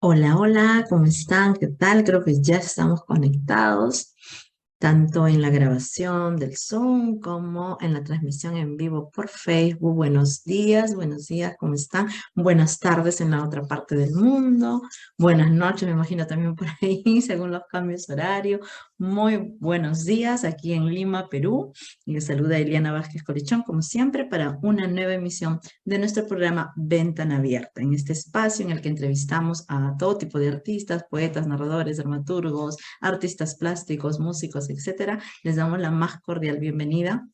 Hola, hola, ¿cómo están? ¿Qué tal? Creo que ya estamos conectados, tanto en la grabación del Zoom como en la transmisión en vivo por Facebook. Buenos días, ¿cómo están? Buenas tardes en la otra parte del mundo. Buenas noches, me imagino también por ahí, según los cambios horarios. Muy buenos días aquí en Lima, Perú. Y les saluda Eliana Vázquez Corichón, como siempre, para una nueva emisión de nuestro programa Ventana Abierta, en este espacio en el que entrevistamos a todo tipo de artistas, poetas, narradores, dramaturgos, artistas plásticos, músicos, etcétera. Les damos la más cordial bienvenida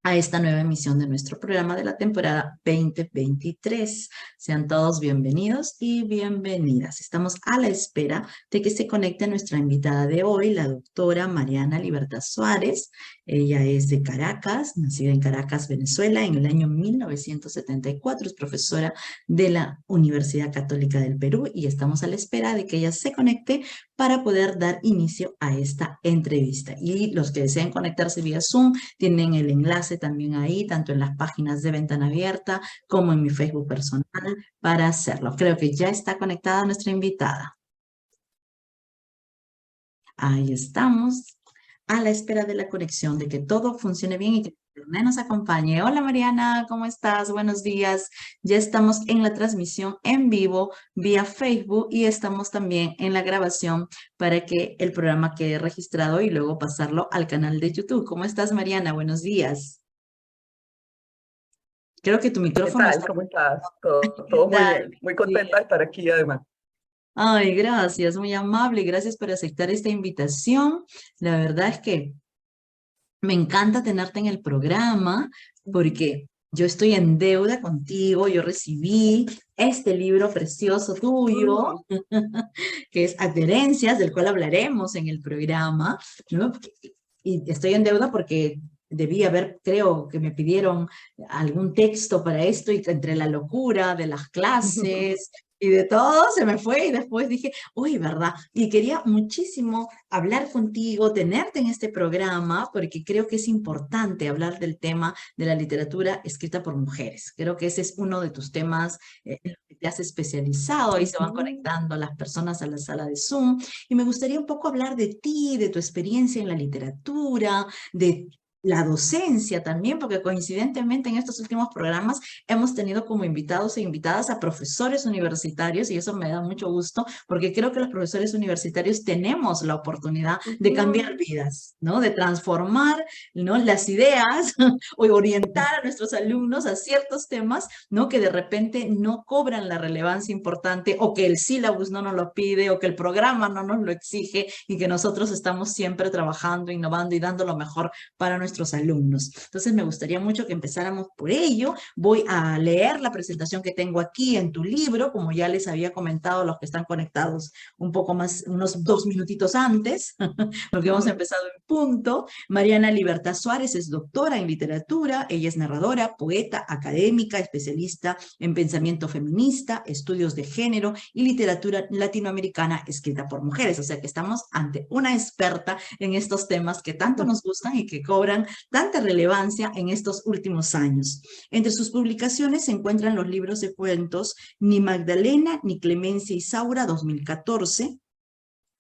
a esta nueva emisión de nuestro programa de la temporada 2023. Sean todos bienvenidos y bienvenidas. Estamos a la espera de que se conecte nuestra invitada de hoy, la doctora Mariana Libertad Suárez. Ella es de Caracas, nacida en Caracas, Venezuela, en el año 1974. Es profesora de la Universidad Católica del Perú y estamos a la espera de que ella se conecte para poder dar inicio a esta entrevista. Y los que deseen conectarse vía Zoom, tienen el enlace también ahí, tanto en las páginas de Ventana Abierta como en mi Facebook personal para hacerlo. Creo que ya está conectada nuestra invitada. Ahí estamos, a la espera de la conexión, de que todo funcione bien y que Internet nos acompañe. Hola Mariana, ¿cómo estás? Buenos días. Ya estamos en la transmisión en vivo vía Facebook y estamos también en la grabación para que el programa quede registrado y luego pasarlo al canal de YouTube. ¿Cómo estás, Mariana? Buenos días. Creo que tu ¿Qué micrófono tal? está... ¿Cómo estás? Todo muy Dale, bien. Muy bien. contenta de estar aquí además. Ay, gracias, muy amable. Gracias por aceptar esta invitación. La verdad es que me encanta tenerte en el programa porque yo estoy en deuda contigo. Yo recibí este libro precioso tuyo, Mm, que es Adherencias, del cual hablaremos en el programa, ¿no? Y estoy en deuda porque debí haber, creo que me pidieron algún texto para esto y entre la locura de las clases y de todo se me fue y después dije, uy, ¿verdad? Y quería muchísimo hablar contigo, tenerte en este programa, porque creo que es importante hablar del tema de la literatura escrita por mujeres. Creo que ese es uno de tus temas en los que te has especializado. Ahí se van ujú. conectando las personas a la sala de Zoom. Y me gustaría un poco hablar de ti, de tu experiencia en la literatura, de la docencia también, porque coincidentemente en estos últimos programas hemos tenido como invitados e invitadas a profesores universitarios y eso me da mucho gusto porque creo que los profesores universitarios tenemos la oportunidad de cambiar Ujú. vidas, ¿no? De transformar, ¿no? Las ideas o orientar a nuestros alumnos a ciertos temas, ¿no? Que de repente no cobran la relevancia importante o que el sílabus no nos lo pide o que el programa no nos lo exige y que nosotros estamos siempre trabajando, innovando y dando lo mejor para nuestros alumnos. Entonces me gustaría mucho que empezáramos por ello. Voy a leer la presentación que tengo aquí en tu libro, como ya les había comentado a los que están conectados un poco más, unos 2 minutitos antes, porque hemos empezado en punto. Mariana Libertad Suárez es doctora en literatura, ella es narradora, poeta, académica, especialista en pensamiento feminista, estudios de género y literatura latinoamericana escrita por mujeres. O sea que estamos ante una experta en estos temas que tanto nos gustan y que cobran tanta relevancia en estos últimos años. Entre sus publicaciones se encuentran los libros de cuentos Ni Magdalena, ni Clemencia Isaura, 2014,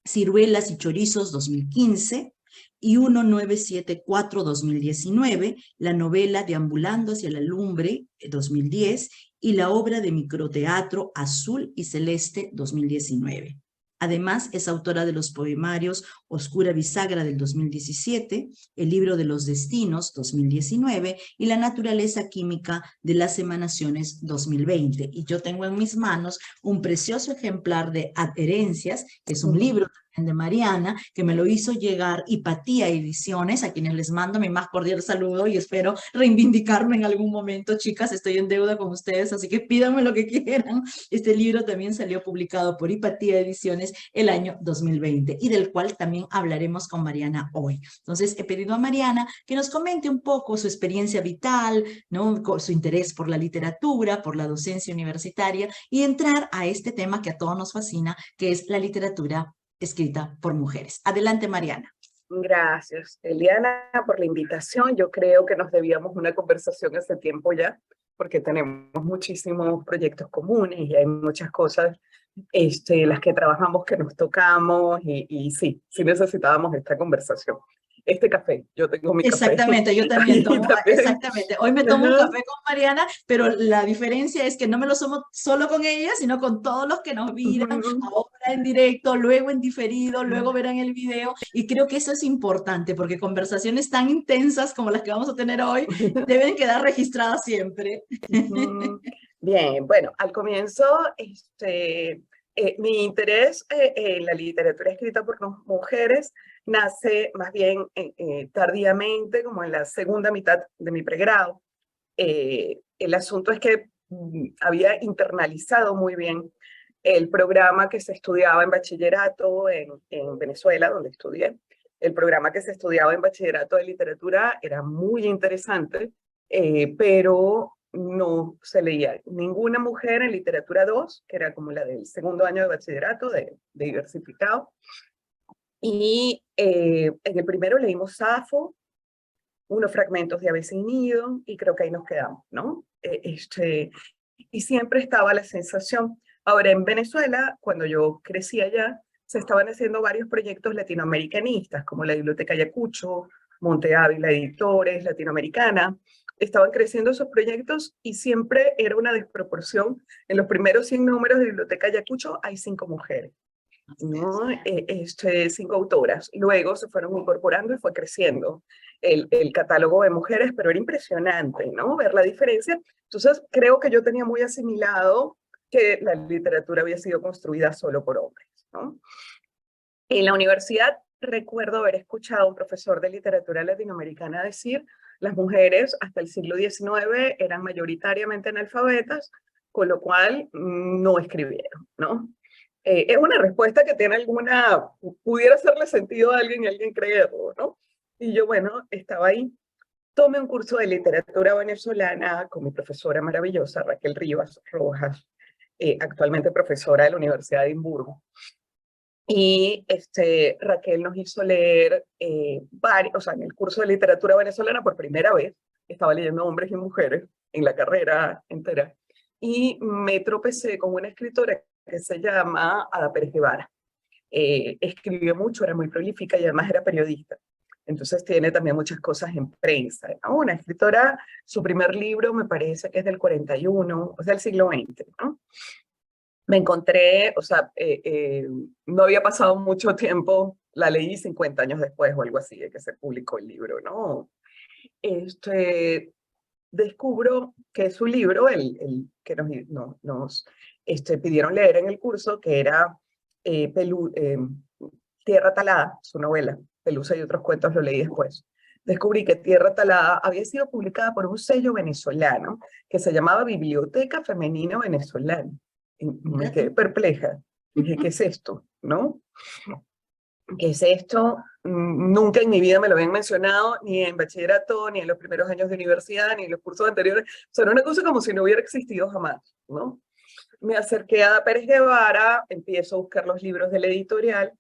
Ciruelas y Chorizos, 2015, y 1974, 2019, la novela Deambulando hacia la lumbre, 2010, y la obra de microteatro Azul y Celeste, 2019. Además, es autora de los poemarios Oscura Bisagra del 2017, El libro de los destinos 2019 y La naturaleza química de las emanaciones 2020. Y yo tengo en mis manos un precioso ejemplar de Adherencias, que es un libro de Mariana, que me lo hizo llegar Hipatía Ediciones, a quienes les mando mi más cordial saludo y espero reivindicarme en algún momento, chicas, estoy en deuda con ustedes, así que pídanme lo que quieran. Este libro también salió publicado por Hipatía Ediciones el año 2020 y del cual también hablaremos con Mariana hoy. Entonces, he pedido a Mariana que nos comente un poco su experiencia vital, ¿no? Su interés por la literatura, por la docencia universitaria y entrar a este tema que a todos nos fascina, que es la literatura escrita por mujeres. Adelante, Mariana. Gracias, Eliana, por la invitación. Yo creo que nos debíamos una conversación hace tiempo ya, porque tenemos muchísimos proyectos comunes y hay muchas cosas las que trabajamos, que nos tocamos, y sí, sí necesitábamos esta conversación. Este café, yo tengo mi café Exactamente, yo también ahí tomo, también. exactamente. Hoy me tomo un Ajá. café con Mariana, pero la diferencia es que no me lo tomo solo con ella, sino con todos los que nos miran, Ujú. ahora en directo, luego en diferido, luego verán el video. Y creo que eso es importante, porque conversaciones tan intensas como las que vamos a tener hoy deben quedar registradas siempre. Ujú. Bien, bueno, al comienzo, mi interés en la literatura escrita por mujeres nace más bien tardíamente, como en la segunda mitad de mi pregrado. El asunto es que había internalizado muy bien el programa que se estudiaba en bachillerato en Venezuela, donde estudié. El programa que se estudiaba en bachillerato de literatura era muy interesante, pero no se leía ninguna mujer en literatura 2, que era como la del segundo año de bachillerato, de diversificado. Y en el primero leímos Safo, unos fragmentos de Ave sin nido, y creo que ahí nos quedamos, ¿no? Y siempre estaba la sensación. Ahora, en Venezuela, cuando yo crecí allá, se estaban haciendo varios proyectos latinoamericanistas, como la Biblioteca Ayacucho, Monte Ávila Editores, Latinoamericana. Estaban creciendo esos proyectos y siempre era una desproporción. En los primeros 100 números de Biblioteca Ayacucho hay 5 mujeres, ¿no? 5 autoras. Luego se fueron incorporando y fue creciendo el catálogo de mujeres, pero era impresionante, ¿no? Ver la diferencia. Entonces, creo que yo tenía muy asimilado que la literatura había sido construida solo por hombres, ¿no? En la universidad recuerdo haber escuchado a un profesor de literatura latinoamericana decir, las mujeres hasta el siglo XIX eran mayoritariamente analfabetas, con lo cual no escribieron, ¿no? Es una respuesta que tiene alguna, pudiera hacerle sentido a alguien y alguien creerlo, ¿no? Y yo, bueno, estaba ahí. Tomé un curso de literatura venezolana con mi profesora maravillosa, Raquel Rivas Rojas, actualmente profesora de la Universidad de Edimburgo. Y Raquel nos hizo leer o sea, en el curso de literatura venezolana por primera vez, estaba leyendo hombres y mujeres en la carrera entera, y me tropecé con una escritora que se llama Ada Pérez Guevara. Escribió mucho, era muy prolífica y además era periodista. Entonces tiene también muchas cosas en prensa, ¿no? Una escritora, su primer libro me parece que es del 41, o sea, del siglo XX, ¿no? Me encontré, o sea, no había pasado mucho tiempo, la leí 50 años después o algo así de que se publicó el libro, ¿no? Este, Descubro que su libro, el que nos pidieron leer en el curso, que era Tierra Talada, su novela, Pelusa y otros cuentos, lo leí después. Descubrí que Tierra Talada había sido publicada por un sello venezolano que se llamaba Biblioteca Femenina Venezolana. Y me Mira quedé tú. perpleja. Dije, ¿qué es esto? ¿No? ¿Qué es esto? Nunca en mi vida me lo habían mencionado, ni en bachillerato, ni en los primeros años de universidad, ni en los cursos anteriores. O sea, era una cosa como si no hubiera existido jamás, ¿no? Me acerqué a Pérez Guevara, empiezo a buscar los libros de la editorial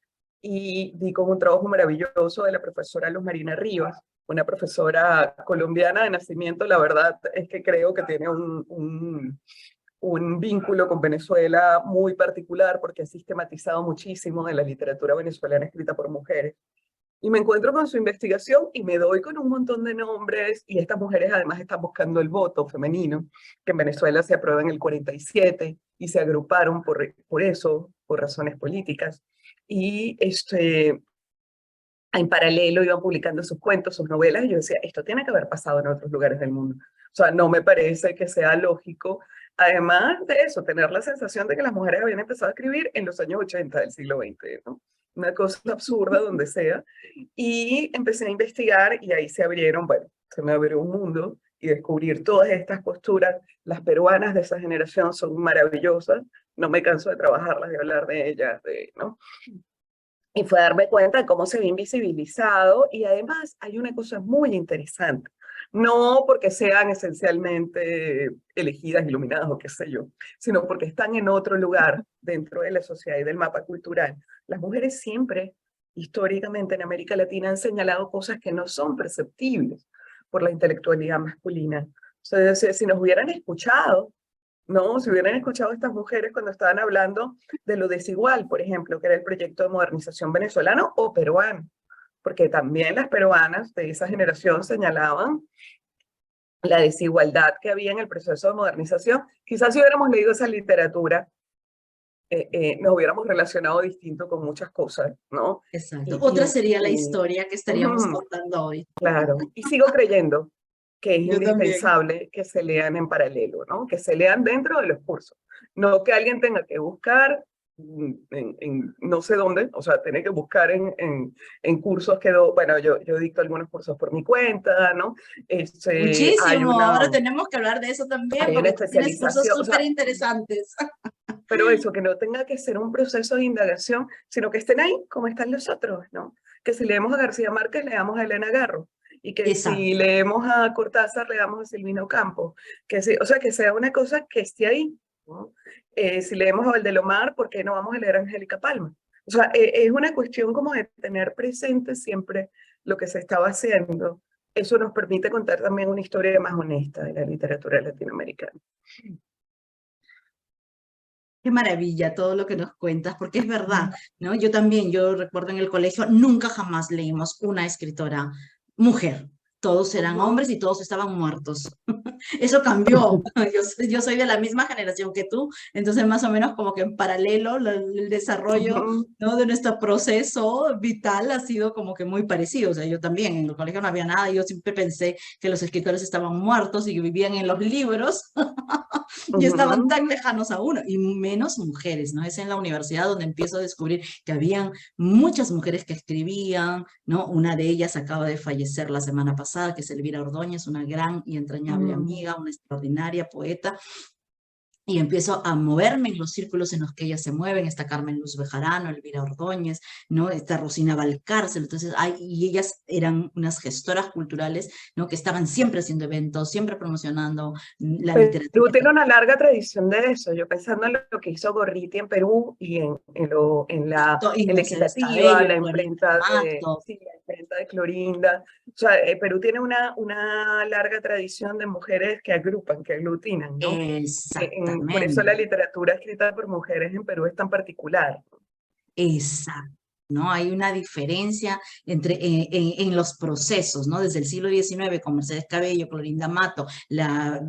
y di con un trabajo maravilloso de la profesora Luz Marina Rivas, una profesora colombiana de nacimiento. La verdad es que creo que tiene un vínculo con Venezuela muy particular porque ha sistematizado muchísimo de la literatura venezolana escrita por mujeres. Y me encuentro con su investigación y me doy con un montón de nombres, y estas mujeres además están buscando el voto femenino, que en Venezuela se aprueba en el 47 y se agruparon por eso, por razones políticas. Y en paralelo iban publicando sus cuentos, sus novelas, y yo decía, esto tiene que haber pasado en otros lugares del mundo. O sea, no me parece que sea lógico, además de eso, tener la sensación de que las mujeres habían empezado a escribir en los años 80 del siglo XX, ¿no? Una cosa absurda donde sea. Y empecé a investigar y ahí se abrieron, bueno, se me abrió un mundo y descubrir todas estas posturas. Las peruanas de esa generación son maravillosas, no me canso de trabajarlas, de hablar de ellas, ¿no? Y fue darme cuenta de cómo se ve invisibilizado, y además hay una cosa muy interesante, no porque sean esencialmente elegidas, iluminadas o qué sé yo, sino porque están en otro lugar dentro de la sociedad y del mapa cultural. Las mujeres siempre, históricamente en América Latina, han señalado cosas que no son perceptibles por la intelectualidad masculina. O sea, si nos hubieran escuchado ¿no? Si hubieran escuchado a estas mujeres cuando estaban hablando de lo desigual, por ejemplo, que era el proyecto de modernización venezolano o peruano, porque también las peruanas de esa generación señalaban la desigualdad que había en el proceso de modernización. Quizás si hubiéramos leído esa literatura, nos hubiéramos relacionado distinto con muchas cosas, ¿no? Exacto. Y, Otra y, sería la y historia que estaríamos ujú, contando hoy. claro, y sigo creyendo que es Yo también. indispensable que se lean en paralelo, ¿no? Que se lean dentro de los cursos. No que alguien tenga que buscar en no sé dónde, o sea, tiene que buscar en cursos que, bueno, yo dicto algunos cursos por mi cuenta, ¿no? Hay Muchísimo. una, Ahora tenemos que hablar de eso también, hay una porque tú tienes cursos especialización, o súper sea, interesantes. pero eso, que no tenga que ser un proceso de indagación, sino que estén ahí como están los otros, ¿no? Que si leemos a García Márquez, leamos a Elena Garro, y que si Exacto. leemos a Cortázar, leamos a Silvino Campos, que sí, o sea, que sea una cosa que esté ahí, ¿no? Si leemos a Valdelomar, ¿por qué no vamos a leer a Angélica Palma? O sea, es una cuestión como de tener presente siempre lo que se estaba haciendo. Eso nos permite contar también una historia más honesta de la literatura latinoamericana. Qué maravilla todo lo que nos cuentas, porque es verdad, ¿no? Yo también, yo recuerdo en el colegio, nunca jamás leímos una escritora mujer. Todos eran Ujú, hombres y todos estaban muertos. Eso cambió. Yo soy de la misma generación que tú, entonces más o menos como que en paralelo el desarrollo, ujú, ¿no? de nuestro proceso vital ha sido como que muy parecido. O sea, yo también en el colegio no había nada, yo siempre pensé que los escritores estaban muertos y que vivían en los libros y estaban ujú. tan lejanos a uno, y menos mujeres, ¿no? Es en la universidad donde empiezo a descubrir que habían muchas mujeres que escribían, ¿no? Una de ellas acaba de fallecer la semana pasada, que es Elvira Ordóñez, una gran y entrañable Mm. amiga, una extraordinaria poeta, y empiezo a moverme en los círculos en los que ellas se mueven. Está Carmen Luz Bejarano, Elvira Ordóñez, ¿no? Está Rosina Valcárcel. Entonces, y ellas eran unas gestoras culturales, ¿no? Que estaban siempre haciendo eventos, siempre promocionando la Perú literatura. tiene una larga tradición de eso. Yo pensando en lo que hizo Gorriti en Perú y Y en la Mercedes Equitativa, Cabello, Florinda Mato. sí, la imprenta de Clorinda. O sea, Perú tiene una larga tradición de mujeres que agrupan, que aglutinan, ¿no? Por eso la Exactamente. literatura escrita por mujeres en Perú es tan particular. Exacto, ¿no? Hay una diferencia entre, en los procesos, ¿no? Desde el siglo XIX, con Mercedes Cabello, Clorinda Mato, la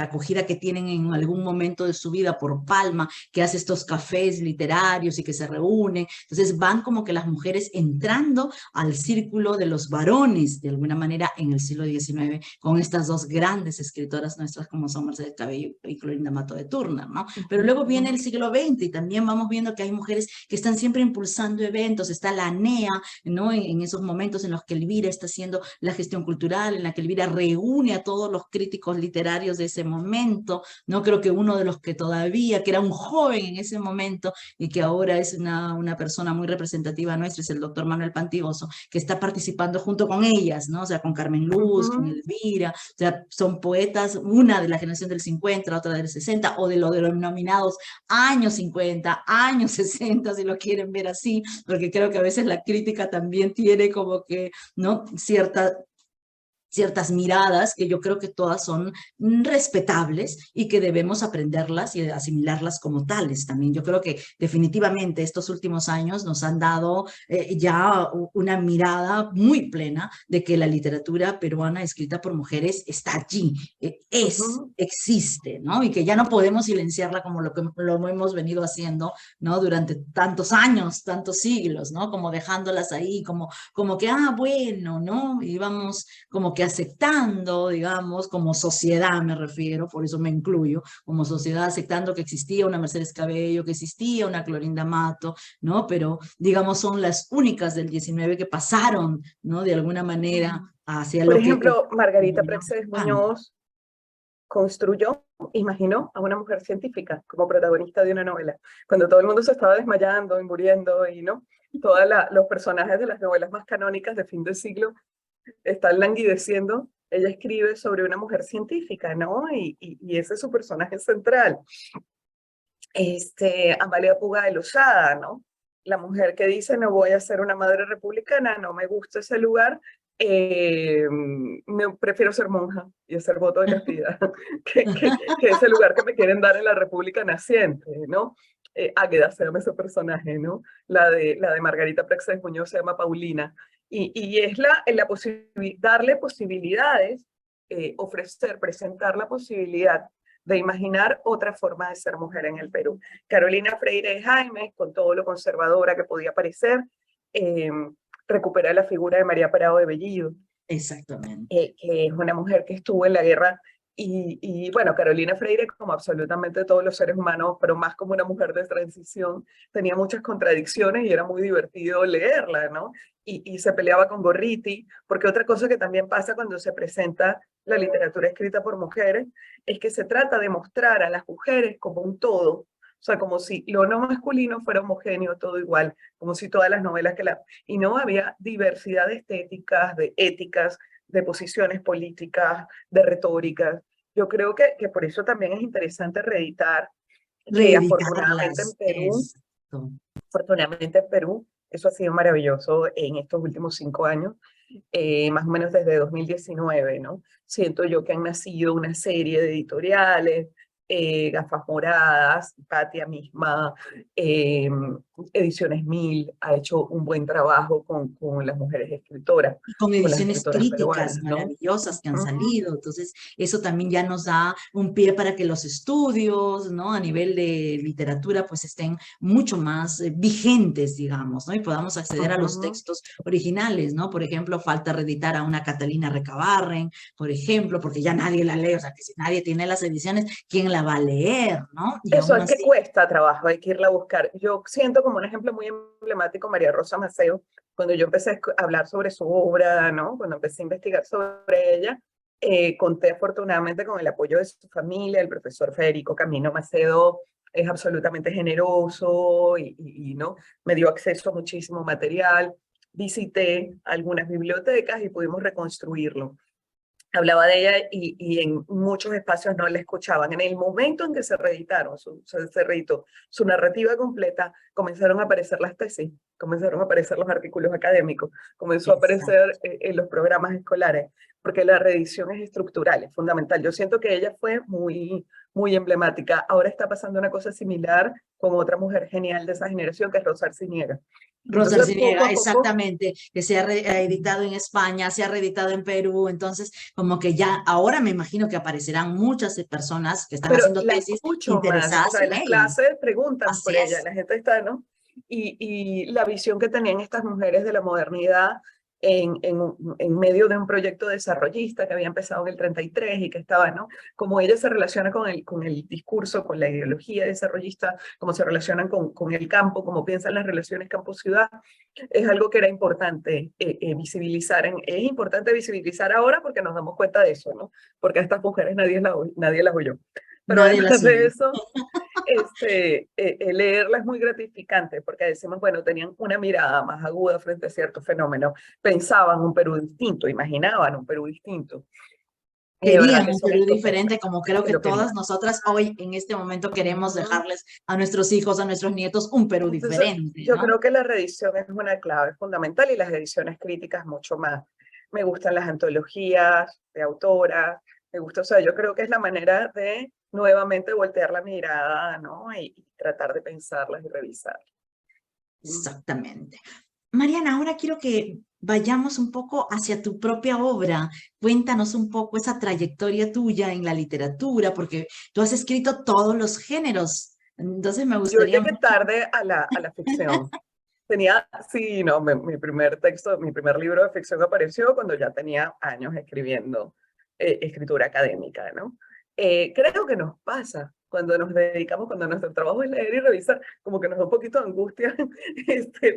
acogida que tienen en algún momento de su vida por Palma, que hace estos cafés literarios y que se reúnen. Entonces van como que las mujeres entrando al círculo de los varones, de alguna manera, en el siglo XIX, con estas dos grandes escritoras nuestras como son Mercedes Cabello y Clorinda Mato de Turner, ¿no? Pero luego viene el siglo XX y también vamos viendo que hay mujeres que están siempre impulsando eventos. Está la ANEA, ¿no? En esos momentos en los que Elvira está haciendo la gestión cultural, en la que Elvira reúne a todos los críticos literarios de ese momento, ¿no? Creo que uno de los que todavía, que era un joven en ese momento y que ahora es una persona muy representativa nuestra, es el doctor Manuel Pantigoso, que está participando junto con ellas, ¿no? O sea, con Carmen Luz, con Ujú. Elvira, o sea, son poetas, una de la generación del 50, la otra del 60, o de los denominados años 50, años 60, si lo quieren ver así, porque creo que a veces la crítica también tiene como que, ¿no? Ciertas miradas que yo creo que todas son respetables y que debemos aprenderlas y asimilarlas como tales también. Yo creo que definitivamente estos últimos años nos han dado ya una mirada muy plena de que la literatura peruana escrita por mujeres está allí, Ujú. existe, ¿no? Y que ya no podemos silenciarla como lo hemos venido haciendo, ¿no? Durante tantos años, tantos siglos, ¿no? Como dejándolas ahí, como que, bueno, ¿no? Y vamos como que aceptando, digamos, como sociedad me refiero, por eso me incluyo, como sociedad aceptando que existía una Mercedes Cabello, que existía una Clorinda Mato, ¿no? Pero, digamos, son las únicas del 19 que pasaron, ¿no? De alguna manera hacia Por lo que ejemplo, Margarita denominamos Praxedes canon. Muñoz construyó, imaginó a una mujer científica como protagonista de una novela, cuando todo el mundo se estaba desmayando y muriendo y no, todos los personajes de las novelas más canónicas de fin de siglo están languideciendo. Ella escribe sobre una mujer científica, ¿no? Y ese es su personaje central. Amalia Puga de Lozada, ¿no? La mujer que dice, no voy a ser una madre republicana, no me gusta ese lugar, prefiero ser monja y hacer voto de castidad, que ese lugar que me quieren dar en la República naciente, ¿no? Águeda se llama ese personaje, ¿no? La de Margarita Praxedes Muñoz se llama Paulina. Y es darle posibilidades, ofrecer, presentar la posibilidad de imaginar otra forma de ser mujer en el Perú. Carolina Freire de Jaime, con todo lo conservadora que podía parecer, recupera la figura de María Parado de Bellido, Exactamente. que es una mujer que estuvo en la guerra. Y bueno, Carolina Freire, como absolutamente todos los seres humanos, pero más como una mujer de transición, tenía muchas contradicciones y era muy divertido leerla, ¿no? Y se peleaba con Gorriti, porque otra cosa que también pasa cuando se presenta la literatura escrita por mujeres es que se trata de mostrar a las mujeres como un todo, o sea, como si lo no masculino fuera homogéneo, todo igual, como si todas las novelas y no había diversidad de estéticas, de éticas, de posiciones políticas, de retóricas. Yo creo que por eso también es interesante reeditar, que Reeditarlas, exacto. afortunadamente en Perú, eso ha sido maravilloso en estos últimos 5 años, más o menos desde 2019, ¿no? Siento yo que han nacido una serie de editoriales, Gafas Moradas, Patia misma, Ediciones Mil ha hecho un buen trabajo con las mujeres escritoras, Y con con las ediciones escritoras críticas peruanas, ¿no? maravillosas que han Ujú. salido. Entonces, eso también ya nos da un pie para que los estudios, ¿no? A nivel de literatura, pues estén mucho más vigentes, digamos, ¿no? Y podamos acceder a los Ujú. textos originales, ¿no? Por ejemplo, falta reeditar a una Catalina Recabarren, por ejemplo, porque ya nadie la lee, o sea, que si nadie tiene las ediciones, ¿quién la va a leer, ¿no? Y Eso aún es que así, cuesta trabajo, hay que irla a buscar. Yo siento como un ejemplo muy emblemático María Rosa Maceo, cuando yo empecé a hablar sobre su obra, ¿no? Cuando empecé a investigar sobre ella, conté afortunadamente con el apoyo de su familia, el profesor Federico Camino Macedo es absolutamente generoso ¿no? Me dio acceso a muchísimo material, visité algunas bibliotecas y pudimos reconstruirlo. Hablaba de ella y en muchos espacios no la escuchaban. En el momento en que se reeditaron, se reeditó su narrativa completa, comenzaron a aparecer las tesis, comenzaron a aparecer los artículos académicos, comenzó a aparecer exacto. en los programas escolares, porque la reedición es estructural, es fundamental. Yo siento que ella fue muy, muy emblemática. Ahora está pasando una cosa similar con otra mujer genial de esa generación, que es Rosa Arciniega. Rosa Entonces, poco Arciniega, a poco, exactamente, que se ha reeditado en España, se ha reeditado en Perú, entonces como que ya ahora me imagino que aparecerán muchas personas que están pero haciendo la tesis escucho más, o interesadas sea, en en las ella. clases preguntan Así por ella, es. la gente está, ¿no? Y la visión que tenían estas mujeres de la modernidad en medio de un proyecto desarrollista que había empezado en el 33 y que estaba, ¿no? Como ella se relaciona con el discurso, con la ideología desarrollista, cómo se relacionan con el campo, cómo piensan las relaciones campo-ciudad, es algo que era importante visibilizar. Es importante visibilizar ahora porque nos damos cuenta de eso, ¿no? Porque a estas mujeres nadie las oyó. Pero Nadie la además de sigue. eso, leerla es muy gratificante porque decimos, bueno, tenían una mirada más aguda frente a ciertos fenómenos, pensaban un Perú distinto, imaginaban un Perú distinto. Y de verdad Querían que un son Perú estupendas, diferente, como creo que que lo todas querían. nosotras hoy en este momento queremos Ujú. dejarles a nuestros hijos, a nuestros nietos, un Perú Entonces, diferente, yo ¿no? creo que la reedición es una clave fundamental y las ediciones críticas mucho más. Me gustan las antologías de autoras, me gusta, o sea, yo creo que es la manera de nuevamente voltear la mirada, ¿no? Y tratar de pensarlas y revisarlas. Exactamente. Mariana, ahora quiero que vayamos un poco hacia tu propia obra. Cuéntanos un poco esa trayectoria tuya en la literatura, porque tú has escrito todos los géneros. Entonces me Yo gustaría llegué mucho. tarde a la ficción. Sí, no, mi primer texto, mi primer libro de ficción apareció cuando ya tenía años escribiendo escritura académica, ¿no? Creo que nos pasa cuando nos dedicamos, cuando nuestro trabajo es leer y revisar, como que nos da un poquito de angustia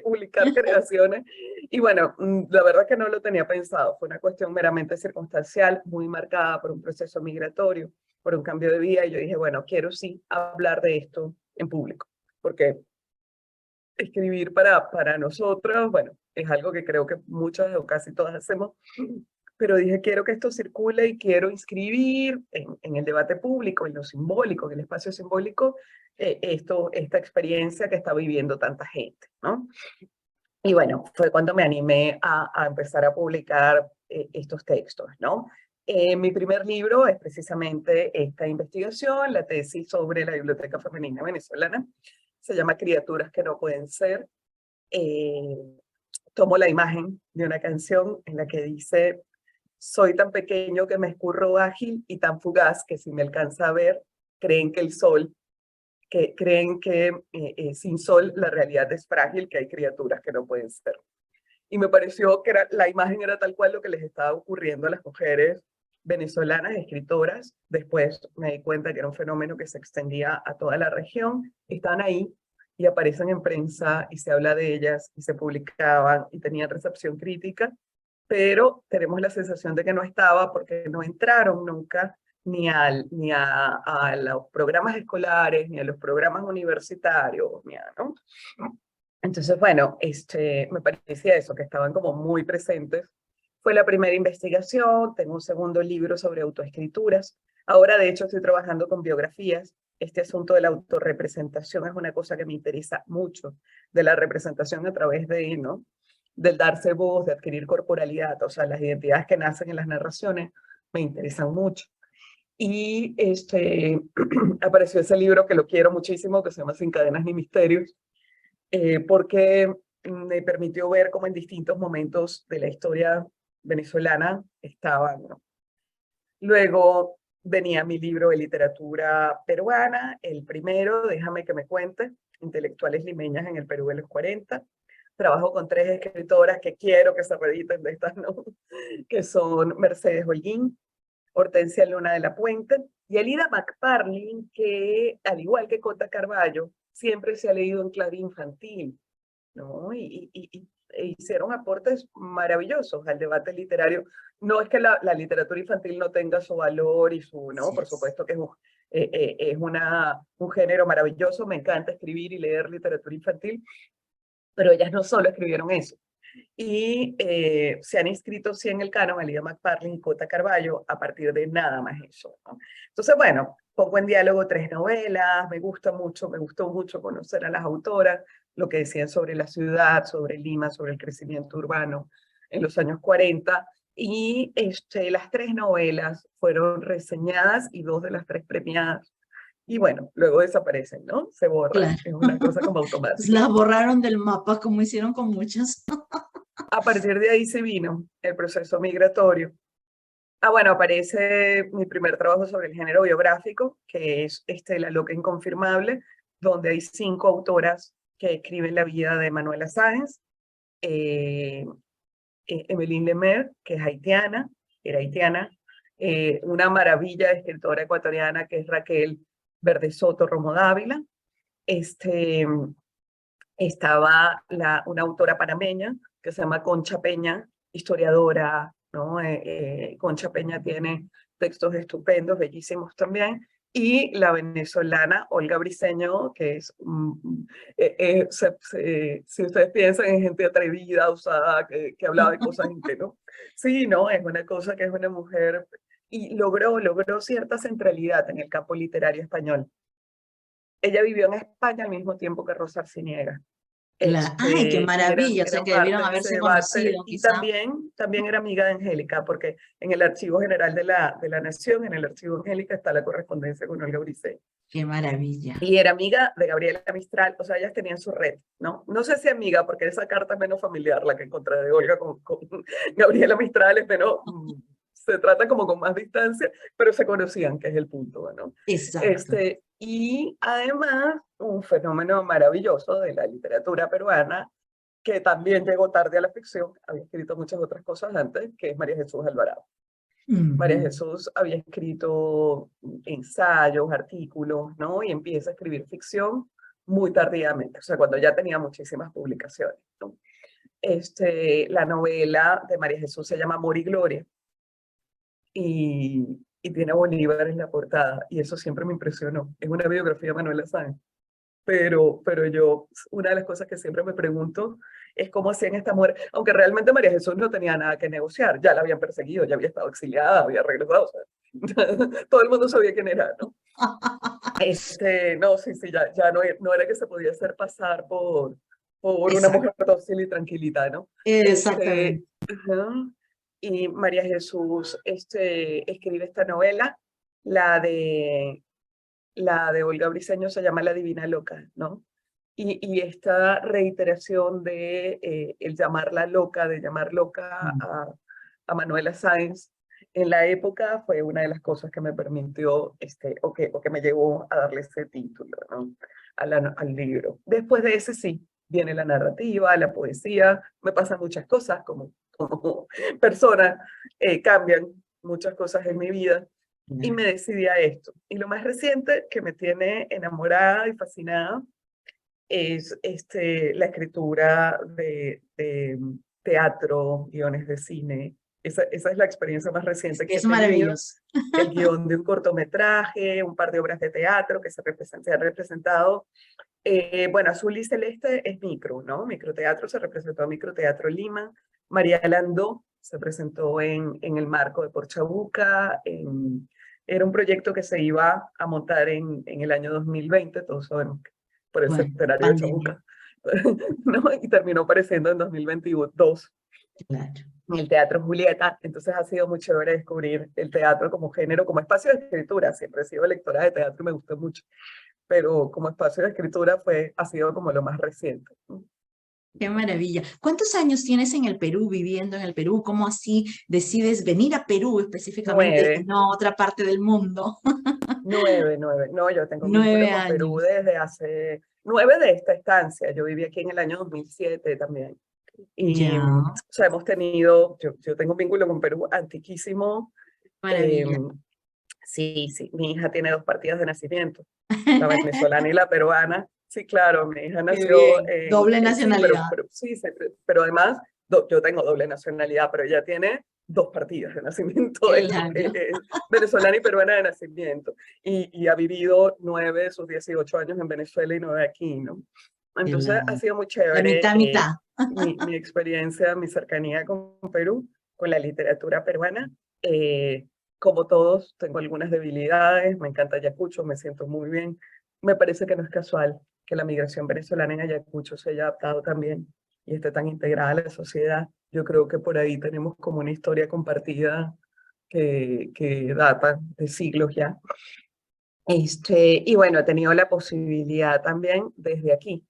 publicar creaciones. Y bueno, la verdad que no lo tenía pensado, fue una cuestión meramente circunstancial, muy marcada por un proceso migratorio, por un cambio de vida, y yo dije, bueno, quiero sí hablar de esto en público, porque escribir para nosotros, bueno, es algo que creo que muchas o casi todas hacemos, pero dije, quiero que esto circule y quiero inscribir en el debate público, en lo simbólico, en el espacio simbólico, esta experiencia que está viviendo tanta gente, ¿no? Y bueno, fue cuando me animé a empezar a publicar estos textos, ¿no? Mi primer libro es precisamente esta investigación, la tesis sobre la Biblioteca Femenina Venezolana. Se llama Criaturas que no pueden ser. Eh, Tomo la imagen de una canción en la que dice: soy tan pequeño que me escurro ágil y tan fugaz que si me alcanza a ver, creen que el sol, que creen que sin sol la realidad es frágil, que hay criaturas que no pueden ser. Y me pareció que la imagen era tal cual lo que les estaba ocurriendo a las mujeres venezolanas, escritoras. Después me di cuenta que era un fenómeno que se extendía a toda la región. Están ahí y aparecen en prensa y se habla de ellas y se publicaban y tenían recepción crítica, pero tenemos la sensación de que no estaba porque no entraron nunca ni a los programas escolares, ni a los programas universitarios, ¿no? Entonces, bueno, me parecía eso, que estaban como muy presentes. Fue la primera investigación, tengo un segundo libro sobre autoescrituras. Ahora, de hecho, estoy trabajando con biografías. Este asunto de la autorrepresentación es una cosa que me interesa mucho, de la representación a través de, ¿no? Del darse voz, de adquirir corporalidad, o sea, las identidades que nacen en las narraciones me interesan mucho. Y apareció ese libro que lo quiero muchísimo, que se llama Sin cadenas ni misterios, porque me permitió ver cómo en distintos momentos de la historia venezolana estaban, ¿no? Luego venía mi libro de literatura peruana, el primero, Déjame que me cuente, intelectuales limeñas en el Perú de los 40. Trabajo con 3 escritoras que quiero que se reediten de estas, ¿no? Que son Mercedes Holguín, Hortensia Luna de la Puente y Elida McParlin, que al igual que Cota Carballo, siempre se ha leído en clave infantil, ¿no? E hicieron aportes maravillosos al debate literario. No es que la literatura infantil no tenga su valor y su, ¿no? Por supuesto que es un género maravilloso, me encanta escribir y leer literatura infantil, pero ellas no solo escribieron eso. Y se han inscrito sí en el canon, Elida McParlin y Cota Carballo, a partir de nada más eso, ¿no? Entonces, bueno, pongo en diálogo 3 novelas, me gustó mucho conocer a las autoras, lo que decían sobre la ciudad, sobre Lima, sobre el crecimiento urbano en los años 40, y las 3 novelas fueron reseñadas y 2 de las 3 premiadas. Y bueno, luego desaparecen, ¿no? Se borran, Claro. es una cosa como Pues automática. la borraron del mapa como hicieron con muchas. A partir de ahí se vino el proceso migratorio. Bueno, aparece mi primer trabajo sobre el género biográfico, que es La loca inconfirmable, donde hay 5 autoras que escriben la vida de Manuela Sáenz, eh, Emeline Lemer, que es haitiana, era haitiana, una maravilla de escritora ecuatoriana que es Raquel Verde Soto Romo Dávila, estaba una autora panameña que se llama Concha Peña, historiadora, ¿no? Concha Peña tiene textos estupendos, bellísimos también, y la venezolana Olga Briceño, que es, si ustedes piensan en gente atrevida, usada, que hablaba de cosas en que no. Sí, no, es una cosa que es una mujer, y logró cierta centralidad en el campo literario español. Ella vivió en España al mismo tiempo que Rosa Arciniega. Ay, qué Y maravilla, o sea eran que debieron parte de ese haberse debate, conocido, y quizá. también era amiga de Angélica, porque en el Archivo General de la Nación, en el Archivo Angélica, está la correspondencia con Olga Briceño. Qué maravilla. Y era amiga de Gabriela Mistral, o sea, ellas tenían su red, ¿no? No sé si amiga, porque esa carta es menos familiar, la que encontré de Olga con Gabriela Mistral, es menos, se trata como con más distancia, pero se conocían, que es el punto, ¿no? Exacto. Y además, un fenómeno maravilloso de la literatura peruana, que también llegó tarde a la ficción, había escrito muchas otras cosas antes, que es María Jesús Alvarado. María Ujú. Jesús había escrito ensayos, artículos, ¿no? Y empieza a escribir ficción muy tardíamente, o sea, cuando ya tenía muchísimas publicaciones, ¿no? La novela de María Jesús se llama Amor y Gloria, y tiene a Bolívar en la portada, y eso siempre me impresionó. Es una biografía de Manuela Sáenz. Pero yo, una de las cosas que siempre me pregunto es cómo hacían esta mujer, aunque realmente María Jesús no tenía nada que negociar, ya la habían perseguido, ya había estado exiliada, había regresado, o sea, todo el mundo sabía quién era, ¿no? No, sí, ya no era que se podía hacer pasar por una Exacto, mujer dócil y tranquilita, ¿no? exactamente. Ajá. Y María Jesús escribe esta novela, la de, la de Olga Briceño se llama La Divina Loca, ¿no? Y esta reiteración de el llamarla loca, de llamar loca Mm. a Manuela Sáenz, en la época fue una de las cosas que me permitió, o que me llevó a darle ese título, ¿no? Al libro. Después de ese sí, viene la narrativa, la poesía, me pasan muchas cosas como persona, cambian muchas cosas en mi vida y me decidí a esto. Y lo más reciente que me tiene enamorada y fascinada es la escritura de teatro, guiones de cine. Esa es la experiencia más Es reciente que que he es tenido. maravilloso. El guión de un cortometraje, un par de obras de teatro que se han representado. Bueno, Azul y Celeste es micro, ¿no? Microteatro se representó a Microteatro Lima. María Landó se presentó en el marco de Porchabuca. Era un proyecto que se iba a montar en el año 2020, todos sabemos que por el Bueno, centenario de pandemia, Chabuca, ¿no? Y terminó apareciendo en 2022 claro. en el Teatro Julieta. Entonces ha sido muy chévere descubrir el teatro como género, como espacio de escritura. Siempre he sido lectora de teatro y me gustó mucho, pero como espacio de escritura ha sido como lo más reciente. Qué maravilla. ¿Cuántos años tienes en el Perú, viviendo en el Perú? ¿Cómo así decides venir a Perú específicamente y 9, no a otra parte del mundo? 9. No, yo tengo vínculo Nueve con Perú años. desde hace 9 de esta estancia. Yo viví aquí en el año 2007 también. Y, Ya, o sea, hemos tenido, yo tengo un vínculo con Perú antiquísimo. Eh, maravilla. sí, sí, mi hija tiene 2 partidas de nacimiento, la venezolana y la peruana. Sí, claro, mi hija Qué nació bien. Doble sí, nacionalidad. sí, pero además yo tengo doble nacionalidad, pero ella tiene 2 partidas de nacimiento, Claro. venezolana y peruana de nacimiento, y ha vivido 9 de sus 18 años en Venezuela y 9 aquí, ¿no? Entonces ha Claro. sido muy La chévere mitad, mitad. mi experiencia, mi cercanía con Perú, con la literatura peruana. Eh, Como todos, tengo algunas debilidades, me encanta Ayacucho, me siento muy bien. Me parece que no es casual que la migración venezolana en Ayacucho se haya adaptado también y esté tan integrada a la sociedad. Yo creo que por ahí tenemos como una historia compartida que data de siglos ya. Y bueno, he tenido la posibilidad también desde aquí,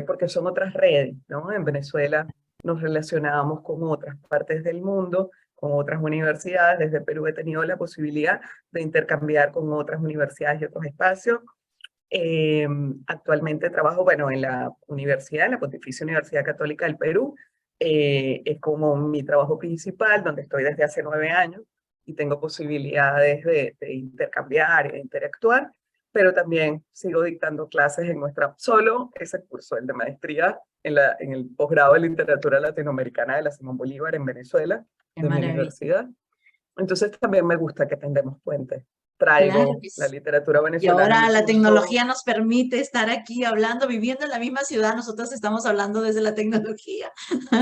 porque son otras redes, ¿no? En Venezuela nos relacionábamos con otras partes del mundo, con otras universidades. Desde Perú he tenido la posibilidad de intercambiar con otras universidades y otros espacios. Eh, Actualmente trabajo, bueno, en la universidad, en la Pontificia Universidad Católica del Perú. Es como mi trabajo principal, donde estoy desde hace 9 años y tengo posibilidades de intercambiar y de interactuar, pero también sigo dictando clases solo ese curso, el de maestría en el posgrado de literatura latinoamericana de la Simón Bolívar en Venezuela, Qué de mi maravilla. universidad. Entonces también me gusta que tendemos puentes. Claro Traigo que la sí. literatura Y venezolana a ahora mi la curso. tecnología nos permite estar aquí hablando, viviendo en la misma ciudad. Nosotros estamos hablando desde la tecnología.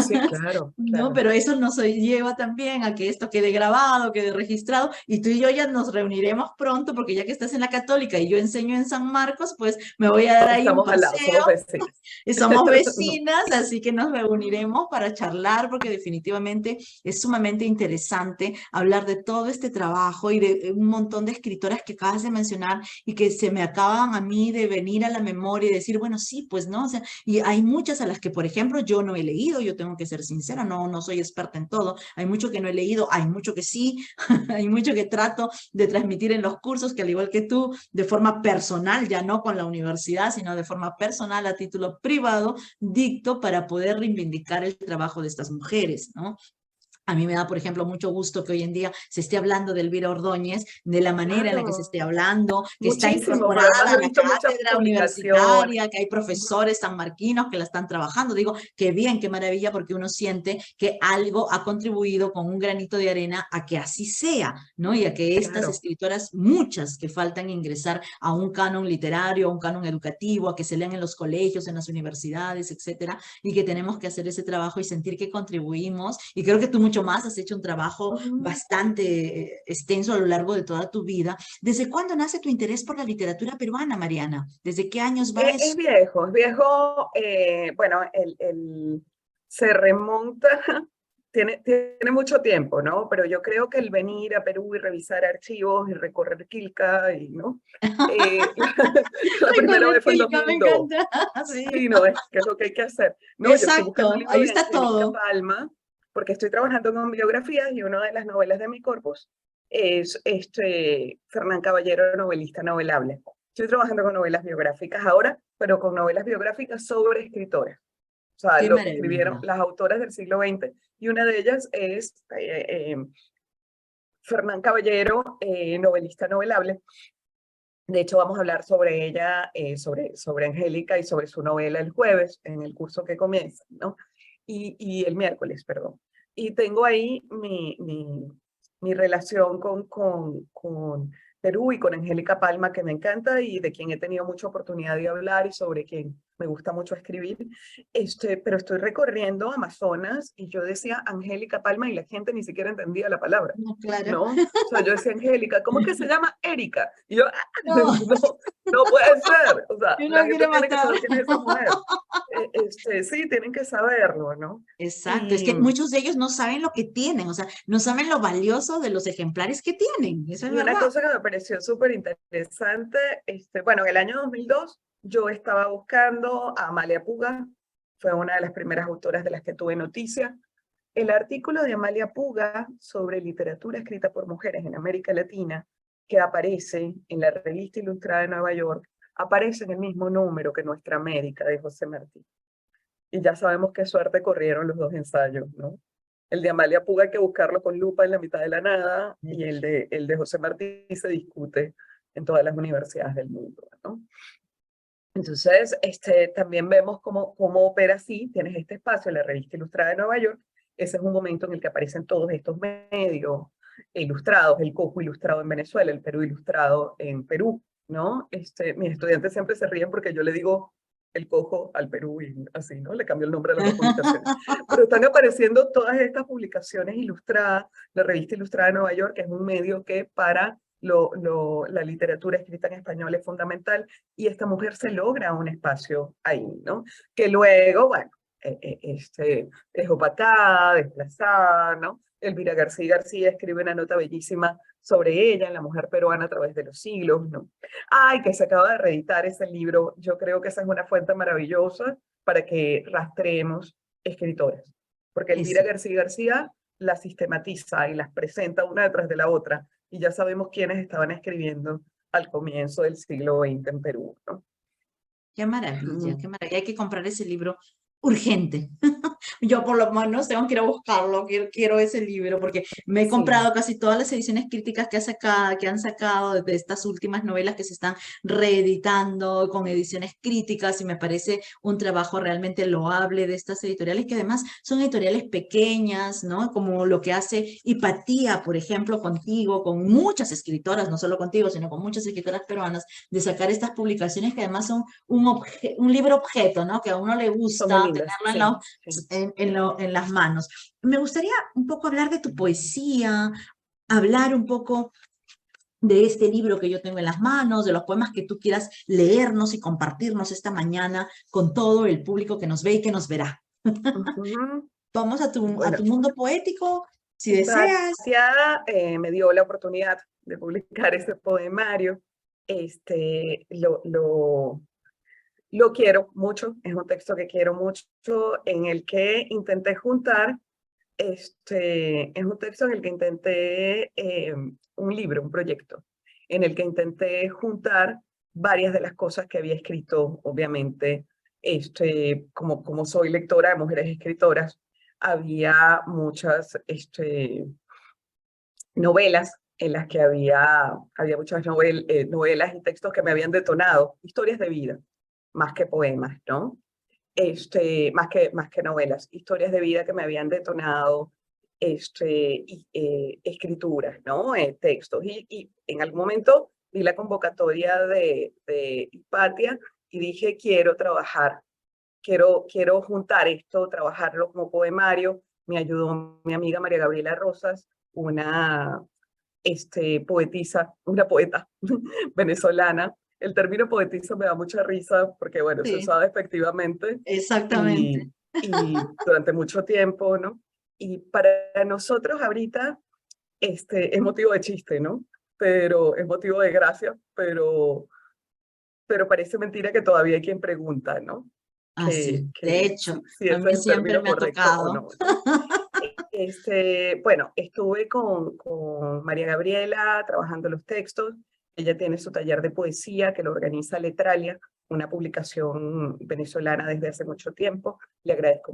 Sí, claro, No, claro. pero eso nos lleva también a que esto quede grabado, quede registrado. Y tú y yo ya nos reuniremos pronto, porque ya que estás en la Católica y yo enseño en San Marcos, pues me voy a dar ahí un Estamos al lado, paseo somos vecinos. y somos vecinas, así que nos reuniremos para charlar, porque definitivamente es sumamente interesante hablar de todo este trabajo y de un montón de escritoras que acabas de mencionar y que se me acaban a mí de venir a la memoria y decir, bueno, sí, pues no, o sea, y hay muchas a las que, por ejemplo, yo no he leído, yo tengo que ser sincera, no soy experta en todo, hay mucho que no he leído, hay mucho que sí, hay mucho que trato de transmitir en los cursos, que al igual que tú, de forma personal, ya no con la universidad, sino de forma personal, a título privado, dicto para poder reivindicar el trabajo de estas mujeres, ¿no? A mí me da, por ejemplo, mucho gusto que hoy en día se esté hablando de Elvira Ordóñez, de la manera en la que se esté Claro, hablando, que está muchísimo, pero incorporada además a he la visto muchas cátedra publicaciones. universitaria, que hay Ujú. profesores sanmarquinos que la están trabajando. Digo, qué bien, qué maravilla, porque uno siente que algo ha contribuido con un granito de arena a que así sea, ¿no? Y a que estas Claro, escritoras, muchas que faltan ingresar a un canon literario, a un canon educativo, a que se lean en los colegios, en las universidades, etcétera, y que tenemos que hacer ese trabajo y sentir que contribuimos. Y creo que tú muchas mucho más, has hecho un trabajo Ujú. bastante extenso a lo largo de toda tu vida. ¿Desde cuándo nace tu interés por la literatura peruana, Mariana? ¿Desde qué años va eso? Es viejo, bueno, se remonta, tiene mucho tiempo, ¿no? Pero yo creo que el venir a Perú y revisar archivos y recorrer Quilca, y, ¿no? La primera Recorrer vez fue en Quilca, me 2002. encanta. Sí, Sí, no, es que es lo que hay que hacer. No, yo estoy buscando un exacto, libro ahí de está Angélica todo. Palma, porque estoy trabajando con biografías y una de las novelas de mi corpus es Fernán Caballero, novelista novelable. Estoy trabajando con novelas biográficas ahora, pero con novelas biográficas sobre escritores. O sea, Qué lo que escribieron maravilla. las autoras del siglo XX. Y una de ellas es Fernán Caballero, novelista novelable. De hecho, vamos a hablar sobre ella, sobre Angélica y sobre su novela el jueves, en el curso que comienza, ¿no? Y el miércoles, perdón. Y tengo ahí mi relación con Perú y con Angélica Palma, que me encanta y de quien he tenido mucha oportunidad de hablar y sobre quien me gusta mucho escribir. Pero estoy recorriendo Amazonas y yo decía Angélica Palma y la gente ni siquiera entendía la palabra, No, claro. ¿no? O sea, yo decía Angélica, ¿cómo es que se llama Erika? Y yo, No, no, no puede ser. O sea, yo la no gente quiero tiene que matar. saber quién es esa mujer. Sí, tienen que saberlo, ¿no? Exacto, es Y, que muchos de ellos no saben lo que tienen, o sea, no saben lo valioso de los ejemplares que tienen, eso es y una verdad. cosa que me pareció súper interesante, bueno, en el año 2002 yo estaba buscando a Amalia Puga, fue una de las primeras autoras de las que tuve noticia. El artículo de Amalia Puga sobre literatura escrita por mujeres en América Latina, que aparece en la Revista Ilustrada de Nueva York, aparece en el mismo número que Nuestra América de José Martí. Y ya sabemos qué suerte corrieron los dos ensayos, ¿no? El de Amalia Puga hay que buscarlo con lupa en la mitad de la nada, y el de José Martí se discute en todas las universidades del mundo, ¿no? Entonces, también vemos cómo opera así, tienes este espacio en la Revista Ilustrada de Nueva York, ese es un momento en el que aparecen todos estos medios ilustrados, el Cojo ilustrado en Venezuela, el Perú ilustrado en Perú, ¿no? Mis estudiantes siempre se ríen porque yo le digo el Cojo al Perú y así, ¿no? Le cambio el nombre a las dos publicaciones. Pero están apareciendo todas estas publicaciones ilustradas, la Revista Ilustrada de Nueva York, que es un medio que para la literatura escrita en español es fundamental, y esta mujer se logra un espacio ahí, ¿no? Que luego, bueno, es opacada, desplazada, ¿no? Elvira García García escribe una nota bellísima sobre ella, la mujer peruana a través de los siglos, ¿no? Ay, que se acaba de reeditar ese libro, yo creo que esa es una fuente maravillosa para que rastreemos escritores, porque Elvira Eso. García García las sistematiza y las presenta una detrás de la otra, y ya sabemos quiénes estaban escribiendo al comienzo del siglo XX en Perú, ¿no? Qué maravilla, Mm, qué maravilla. Hay que comprar ese libro urgente. Yo por lo menos tengo que ir a buscarlo, quiero ese libro porque me he sí. comprado casi todas las ediciones críticas que han sacado de estas últimas novelas que se están reeditando con ediciones críticas y me parece un trabajo realmente loable de estas editoriales que además son editoriales pequeñas, ¿no? Como lo que hace Hipatía, por ejemplo, contigo, con muchas escritoras, no solo contigo, sino con muchas escritoras peruanas, de sacar estas publicaciones que además son un libro objeto, ¿no? Que a uno le Son muy gusta lindas, tenerlo sí, sí. en las manos. Me gustaría un poco hablar de tu poesía, hablar un poco de este libro que yo tengo en las manos, de los poemas que tú quieras leernos y compartirnos esta mañana con todo el público que nos ve y que nos verá. Ujú. Vamos a Bueno, tu mundo poético, si deseas. Hipatia me dio la oportunidad de publicar este poemario. Lo quiero mucho, es un texto que quiero mucho, en el que intenté juntar, es un texto en el que intenté, un libro, un proyecto, en el que intenté juntar varias de las cosas que había escrito, obviamente, como soy lectora de mujeres escritoras, había muchas novelas en las que había muchas novelas y textos que me habían detonado, historias de vida, más que poemas, ¿no? Más que novelas, historias de vida que me habían detonado, escrituras, ¿no? Textos. Y en algún momento vi la convocatoria de Hipatia y dije, quiero juntar esto, trabajarlo como poemario, me ayudó mi amiga María Gabriela Rosas, una poetisa, una poeta venezolana. El término poetisa me da mucha risa porque, bueno, se Sí, usaba efectivamente exactamente. y durante mucho tiempo, ¿no? Y para nosotros ahorita es motivo de chiste, ¿no? Pero es motivo de gracia, pero parece mentira que todavía hay quien pregunta, ¿no? Así, de Que hecho, si a ese es mí el siempre término me ha correcto o tocado. no, ¿no? Bueno, estuve con María Gabriela trabajando los textos. Ella tiene su taller de poesía que lo organiza Letralia, una publicación venezolana desde hace mucho tiempo. A, Le agradezco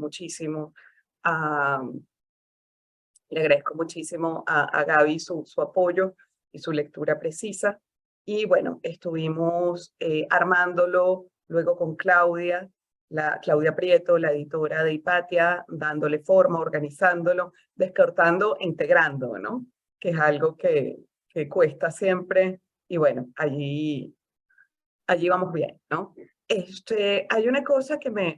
muchísimo a Gaby su apoyo y su lectura precisa. Y bueno, estuvimos armándolo luego con Claudia, Claudia Prieto, la editora de Hipatia, dándole forma, organizándolo, descartando, integrando, ¿no? Que es algo que cuesta siempre. Y bueno, allí vamos bien, ¿no? Hay una cosa que me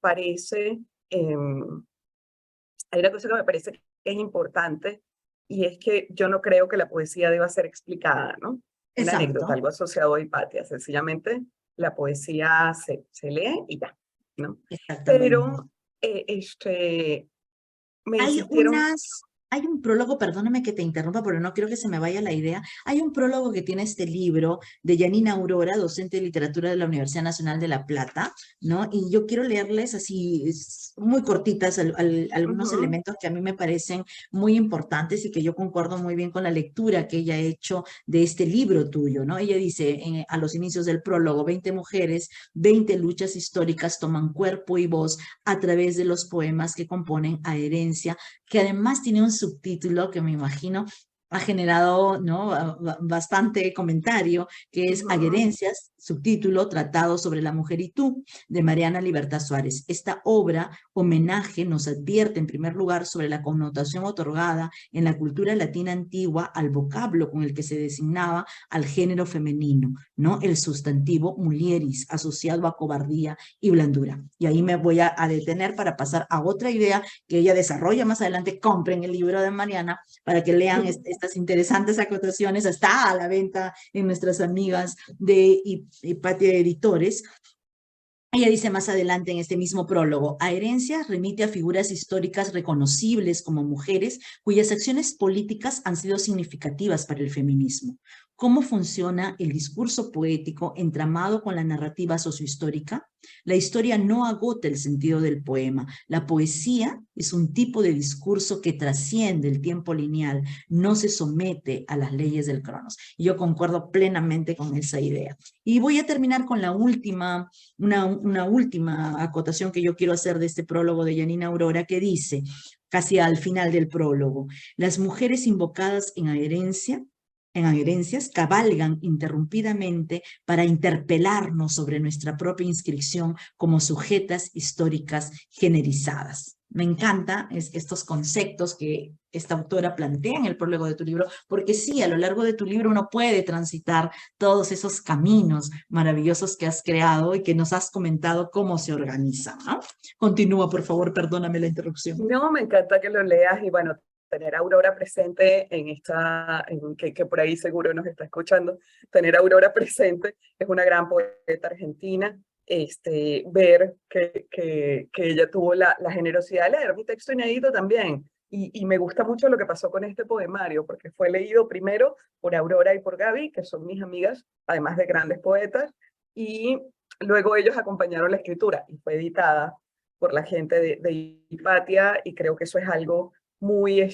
parece... hay una cosa que me parece que es importante y es que yo no creo que la poesía deba ser explicada, ¿no? Una anécdota, Exacto, algo asociado a Hipatia. Sencillamente la poesía se lee y ya, ¿no? exactamente. Pero me Hay insistieron. hay un prólogo, perdóname que te interrumpa, pero no quiero que se me vaya la idea. Hay un prólogo que tiene este libro de Yanina Aurora, docente de literatura de la Universidad Nacional de La Plata, ¿no? Y yo quiero leerles así, muy cortitas, algunos Ujú, elementos que a mí me parecen muy importantes y que yo concuerdo muy bien con la lectura que ella ha hecho de este libro tuyo, ¿no? Ella dice a los inicios del prólogo: 20 mujeres, 20 luchas históricas toman cuerpo y voz a través de los poemas que componen A Herencia, que además tiene un subtítulo que me imagino ha generado, ¿no?, bastante comentario, que es ujú. Adherencias, subtítulo Tratado sobre la Mujer y tú, de Mariana Libertad Suárez. Esta obra, homenaje, nos advierte en primer lugar sobre la connotación otorgada en la cultura latina antigua al vocablo con el que se designaba al género femenino, ¿no? El sustantivo mulieris, asociado a cobardía y blandura. Y ahí me voy a detener para pasar a otra idea que ella desarrolla más adelante. Compren el libro de Mariana para que lean estas interesantes acotaciones. Está a la venta en nuestras amigas de Hipatia Editores. Ella dice más adelante en este mismo prólogo: a herencia remite a figuras históricas reconocibles como mujeres cuyas acciones políticas han sido significativas para el feminismo. ¿Cómo funciona el discurso poético entramado con la narrativa sociohistórica? La historia no agota el sentido del poema. La poesía es un tipo de discurso que trasciende el tiempo lineal, no se somete a las leyes del cronos. Y yo concuerdo plenamente con esa idea. Y voy a terminar con una última acotación que yo quiero hacer de este prólogo de Yanina Aurora, que dice, casi al final del prólogo: las mujeres invocadas en adherencias, cabalgan interrumpidamente para interpelarnos sobre nuestra propia inscripción como sujetas históricas generizadas. Me encantan estos conceptos que esta autora plantea en el prólogo de tu libro, porque sí, a lo largo de tu libro uno puede transitar todos esos caminos maravillosos que has creado y que nos has comentado cómo se organizan, ¿no? Continúa, por favor, perdóname la interrupción. No, me encanta que lo leas y bueno, tener a Aurora presente que por ahí seguro nos está escuchando, tener a Aurora presente, es una gran poeta argentina. Ver que ella tuvo la generosidad de leer mi texto inédito también. Y me gusta mucho lo que pasó con este poemario, porque fue leído primero por Aurora y por Gaby, que son mis amigas, además de grandes poetas, y luego ellos acompañaron la escritura y fue editada por la gente de Hipatia y creo que eso es algo muy,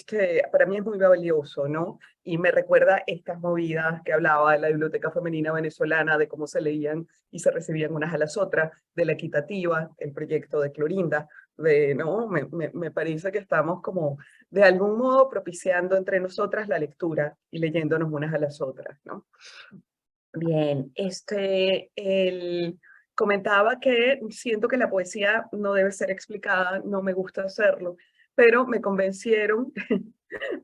para mí es muy valioso, ¿no? Y me recuerda estas movidas que hablaba de la Biblioteca Femenina Venezolana, de cómo se leían y se recibían unas a las otras, de la equitativa, el proyecto de Clorinda, ¿no? Me parece que estamos como de algún modo propiciando entre nosotras la lectura y leyéndonos unas a las otras, ¿no? Bien, comentaba que siento que la poesía no debe ser explicada, no me gusta hacerlo, pero me convencieron,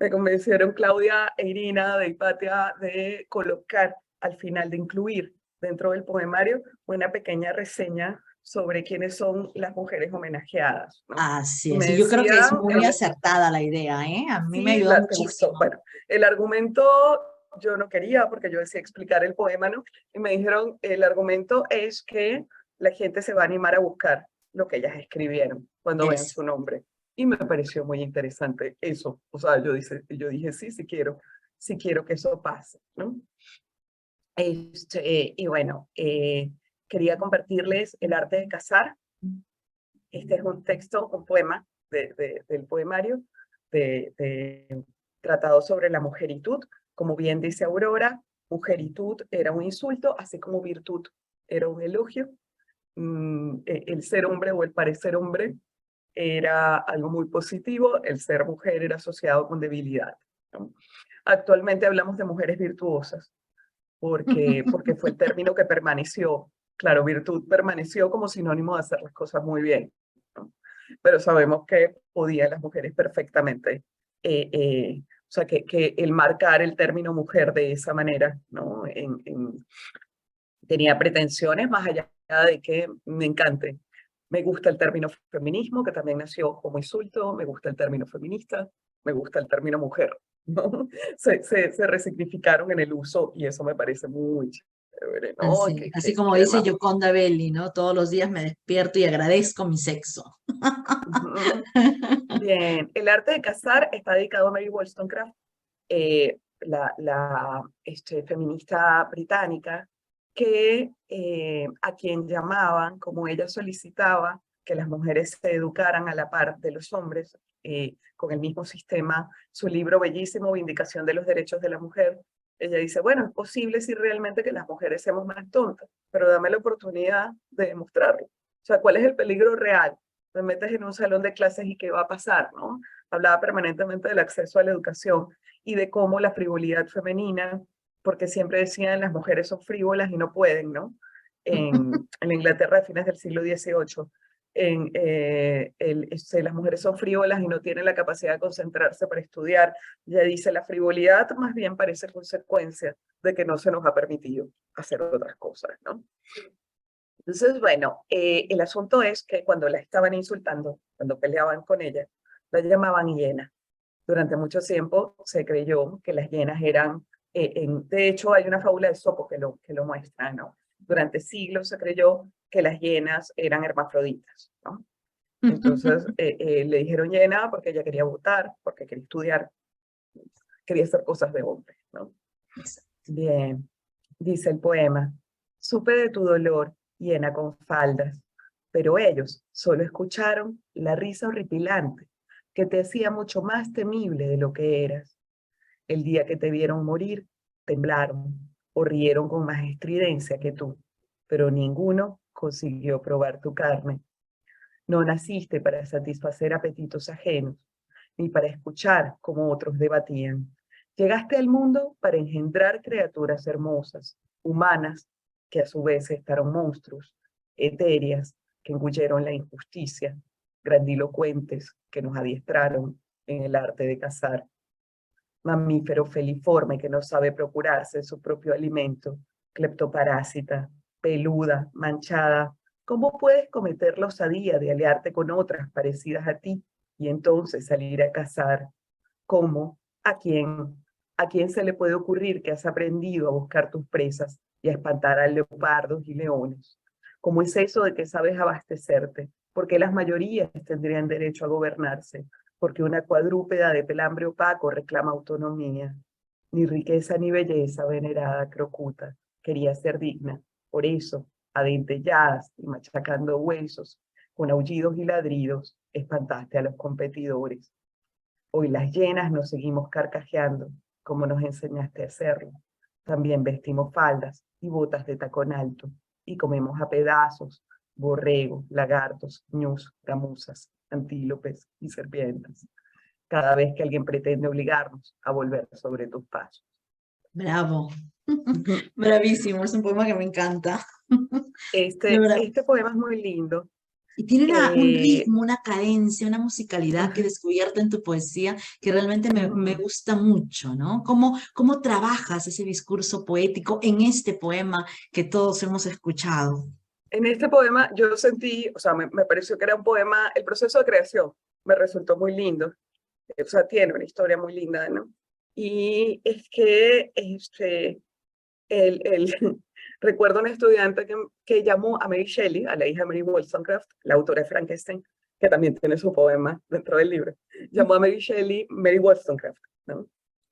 me convencieron Claudia e Irina de Hipatia de colocar al final, de incluir dentro del poemario una pequeña reseña sobre quiénes son las mujeres homenajeadas, ¿no? Así Y es, me y yo creo que es decían, muy acertada la idea, ¿eh? A mí me sí, ayudó te gustó. muchísimo. Bueno, el argumento yo no quería porque yo decía explicar el poema, ¿no? Y me dijeron, el argumento es que la gente se va a animar a buscar lo que ellas escribieron cuando vean Es, su nombre. Y me pareció muy interesante eso. O sea, yo dije sí, sí quiero que eso pase, ¿no? Y bueno, quería compartirles El arte de cazar. Este es un texto, un poema del poemario tratado sobre la mujeritud. Como bien dice Aurora, mujeritud era un insulto, así como virtud era un elogio. El ser hombre o el parecer hombre era algo muy positivo, el ser mujer era asociado con debilidad, ¿no? Actualmente hablamos de mujeres virtuosas, porque fue el término que permaneció. Claro, virtud permaneció como sinónimo de hacer las cosas muy bien, ¿no? Pero sabemos que podían las mujeres perfectamente, o sea, que el marcar el término mujer de esa manera, ¿no? Tenía pretensiones más allá de que me encante. Me gusta el término feminismo, que también nació como insulto, me gusta el término feminista, me gusta el término mujer, ¿no? Se resignificaron en el uso y eso me parece muy chévere, ¿no? así como Que dice además, Gioconda Belli, ¿no? Todos los días me despierto y agradezco mi sexo. bien, el arte de cazar está dedicado a Mary Wollstonecraft, feminista británica, que a quien llamaban, como ella solicitaba, que las mujeres se educaran a la par de los hombres, con el mismo sistema, su libro bellísimo, Vindicación de los Derechos de la Mujer, ella dice, bueno, es posible si realmente que las mujeres seamos más tontas, pero dame la oportunidad de demostrarlo. O sea, ¿cuál es el peligro real? Me metes en un salón de clases y qué va a pasar, ¿no? Hablaba permanentemente del acceso a la educación y de cómo la frivolidad femenina, porque siempre decían las mujeres son frívolas y no pueden, ¿no? En Inglaterra a fines del siglo XVIII, las mujeres son frívolas y no tienen la capacidad de concentrarse para estudiar. Ya dice, la frivolidad más bien parece consecuencia de que no se nos ha permitido hacer otras cosas, ¿no? Entonces, bueno, el asunto es que cuando la estaban insultando, cuando peleaban con ella, la llamaban hiena. Durante mucho tiempo se creyó que las hienas eran, de hecho hay una fábula de Sopo que lo muestra, ¿no? Durante siglos se creyó que las hienas eran hermafroditas, ¿no? Entonces le dijeron hiena porque ella quería votar, porque quería estudiar, quería hacer cosas de hombre, ¿no? Bien, dice el poema, supe de tu dolor, hiena con faldas, pero ellos solo escucharon la risa horripilante que te hacía mucho más temible de lo que eras. El día que te vieron morir, temblaron o rieron con más estridencia que tú, pero ninguno consiguió probar tu carne. No naciste para satisfacer apetitos ajenos, ni para escuchar como otros debatían. Llegaste al mundo para engendrar criaturas hermosas, humanas, que a su vez estaron monstruos, etéreas, que engulleron la injusticia, grandilocuentes, que nos adiestraron en el arte de cazar, mamífero feliforme que no sabe procurarse su propio alimento, cleptoparásita, peluda, manchada. ¿Cómo puedes cometer la osadía de aliarte con otras parecidas a ti y entonces salir a cazar? ¿Cómo? ¿A quién? ¿A quién se le puede ocurrir que has aprendido a buscar tus presas y a espantar a leopardos y leones? ¿Cómo es eso de que sabes abastecerte? ¿Por qué las mayorías tendrían derecho a gobernarse? Porque una cuadrúpeda de pelambre opaco reclama autonomía. Ni riqueza ni belleza, venerada Crocuta, quería ser digna. Por eso, adentelladas y machacando huesos, con aullidos y ladridos, espantaste a los competidores. Hoy las llenas nos seguimos carcajeando, como nos enseñaste a hacerlo. También vestimos faldas y botas de tacón alto, y comemos a pedazos borregos, lagartos, ñus, gamuzas, antílopes y serpientes, cada vez que alguien pretende obligarnos a volver sobre tus pasos. Bravo. Bravísimo, es un poema que me encanta. De verdad. Este poema es muy lindo. Y tiene un Eh, ritmo, una cadencia, una musicalidad que he descubierto en tu poesía que realmente me mm, gusta mucho, ¿no? ¿Cómo trabajas ese discurso poético en este poema que todos hemos escuchado? En este poema yo sentí, o sea, me pareció que era un poema, el proceso de creación me resultó muy lindo, o sea, tiene una historia muy linda, ¿no? Y es que el, recuerdo una estudiante que llamó a Mary Shelley, a la hija de Mary Wollstonecraft, la autora de Frankenstein, que también tiene su poema dentro del libro, llamó a Mary Shelley Mary Wollstonecraft, ¿no?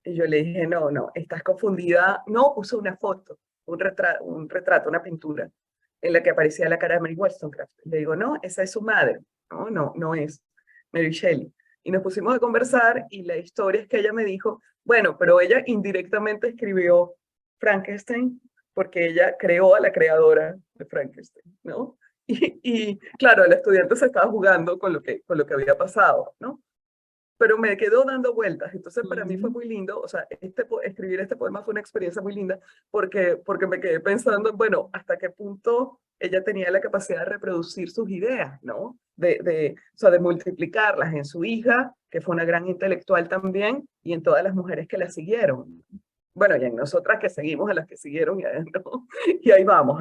Y yo le dije, no, no, estás confundida. No, puso una foto, un retrato, una pintura, en la que aparecía la cara de Mary Wollstonecraft. Le digo, no, esa es su madre. No, no, no es Mary Shelley. Y nos pusimos a conversar y la historia es que ella me dijo, bueno, pero ella indirectamente escribió Frankenstein porque ella creó a la creadora de Frankenstein, ¿no? Y claro, el estudiante se estaba jugando con lo que había pasado, ¿no? Pero me quedó dando vueltas. Entonces, para mí fue Ujú. muy lindo, o sea, escribir este poema fue una experiencia muy linda porque me quedé pensando, bueno, hasta qué punto ella tenía la capacidad de reproducir sus ideas, ¿no? O sea, de multiplicarlas en su hija, que fue una gran intelectual también, y en todas las mujeres que la siguieron. Bueno, y en nosotras que seguimos a las que siguieron, ¿no? Y ahí vamos,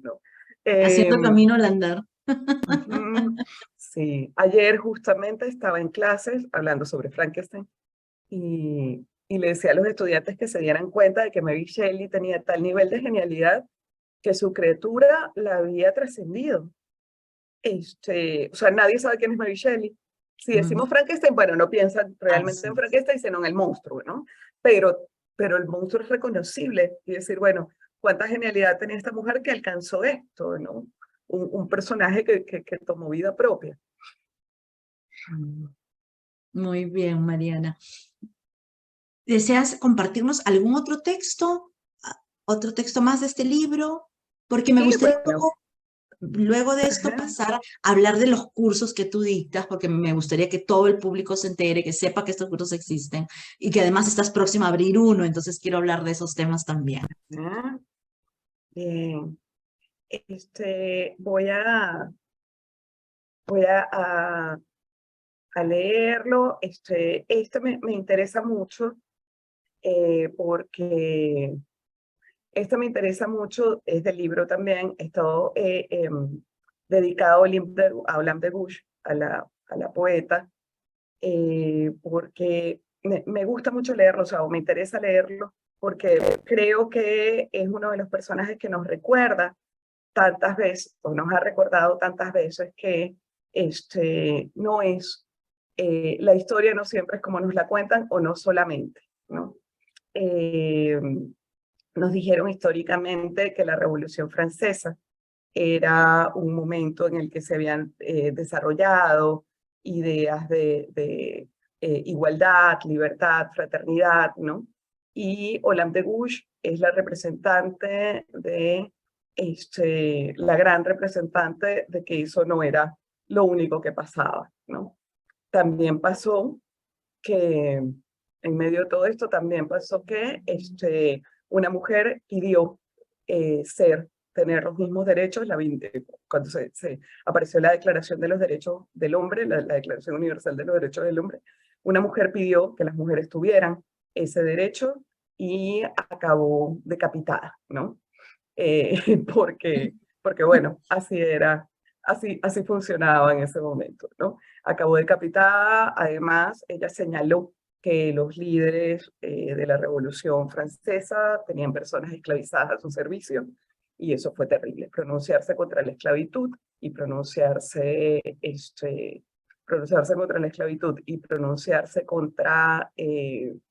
¿no? Haciendo Em, camino al andar. Ujú. Sí, ayer justamente estaba en clases hablando sobre Frankenstein y le decía a los estudiantes que se dieran cuenta de que Mary Shelley tenía tal nivel de genialidad que su criatura la había trascendido. O sea, nadie sabe quién es Mary Shelley. Si Mm, decimos Frankenstein, bueno, no piensan realmente en así es. Frankenstein, sino en el monstruo, ¿no? Pero el monstruo es reconocible y decir, bueno, cuánta genialidad tenía esta mujer que alcanzó esto, ¿no? Un personaje que tomó vida propia. Mm, muy bien, Mariana. ¿Deseas compartirnos algún otro texto? ¿Otro texto más de este libro? Porque me Sí, gustaría un bueno, poco, luego de esto, ajá, pasar a hablar de los cursos que tú dictas, porque me gustaría que todo el público se entere, que sepa que estos cursos existen y que además estás próxima a abrir uno, entonces quiero hablar de esos temas también. ah, bien. Voy a leerlo. Este me interesa mucho porque este me interesa mucho, es del libro también, está dedicado a Olympe de Gouges, a la poeta, porque me gusta mucho leerlo, o sea, o me interesa leerlo, porque creo que es uno de los personajes que nos recuerda tantas veces, o nos ha recordado tantas veces que no es, la historia no siempre es como nos la cuentan, o no solamente, ¿no? Eh, Nos dijeron históricamente que la Revolución Francesa era un momento en el que se habían desarrollado ideas de igualdad, libertad, fraternidad, ¿no? Y Olympe de Gouges es la representante la gran representante de que eso no era lo único que pasaba, ¿no? También pasó que en medio de todo esto también pasó que una mujer pidió tener los mismos derechos cuando se apareció la Declaración de los Derechos del Hombre, la Declaración Universal de los Derechos del Hombre. Una mujer pidió que las mujeres tuvieran ese derecho y acabó decapitada, ¿no? Porque bueno, así era, así funcionaba en ese momento, ¿no? Acabó decapitada. Además, ella señaló que los líderes de la Revolución Francesa tenían personas esclavizadas a su servicio, y eso fue terrible. Pronunciarse contra la esclavitud y pronunciarse contra la esclavitud y pronunciarse contra el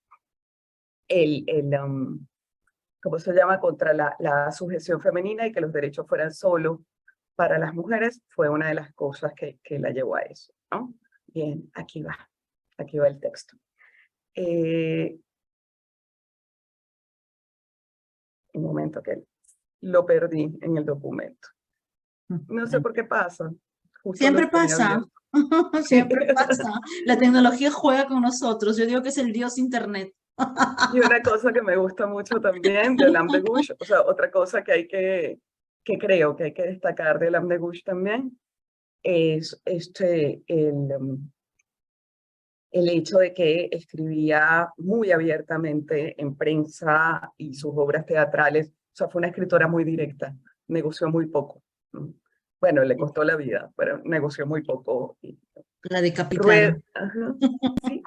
¿cómo se llama?, contra la sujeción femenina y que los derechos fueran solo para las mujeres, fue una de las cosas que la llevó a eso, ¿no? Bien, aquí va el texto. Un momento que lo perdí en el documento. No sé por qué pasa, justo lo Siempre tenía pasa, abierto. Sí. siempre pasa. La tecnología juega con nosotros. Yo digo que es el dios Internet. Y una cosa que me gusta mucho también de Olam de Gouges, o sea, otra cosa que creo que hay que destacar de Olam de Gouges también, es el hecho de que escribía muy abiertamente en prensa y sus obras teatrales. O sea, fue una escritora muy directa, negoció muy poco, ¿no? Bueno, le costó la vida, pero negoció muy poco. La Rueda, decapitaron. ajá, sí,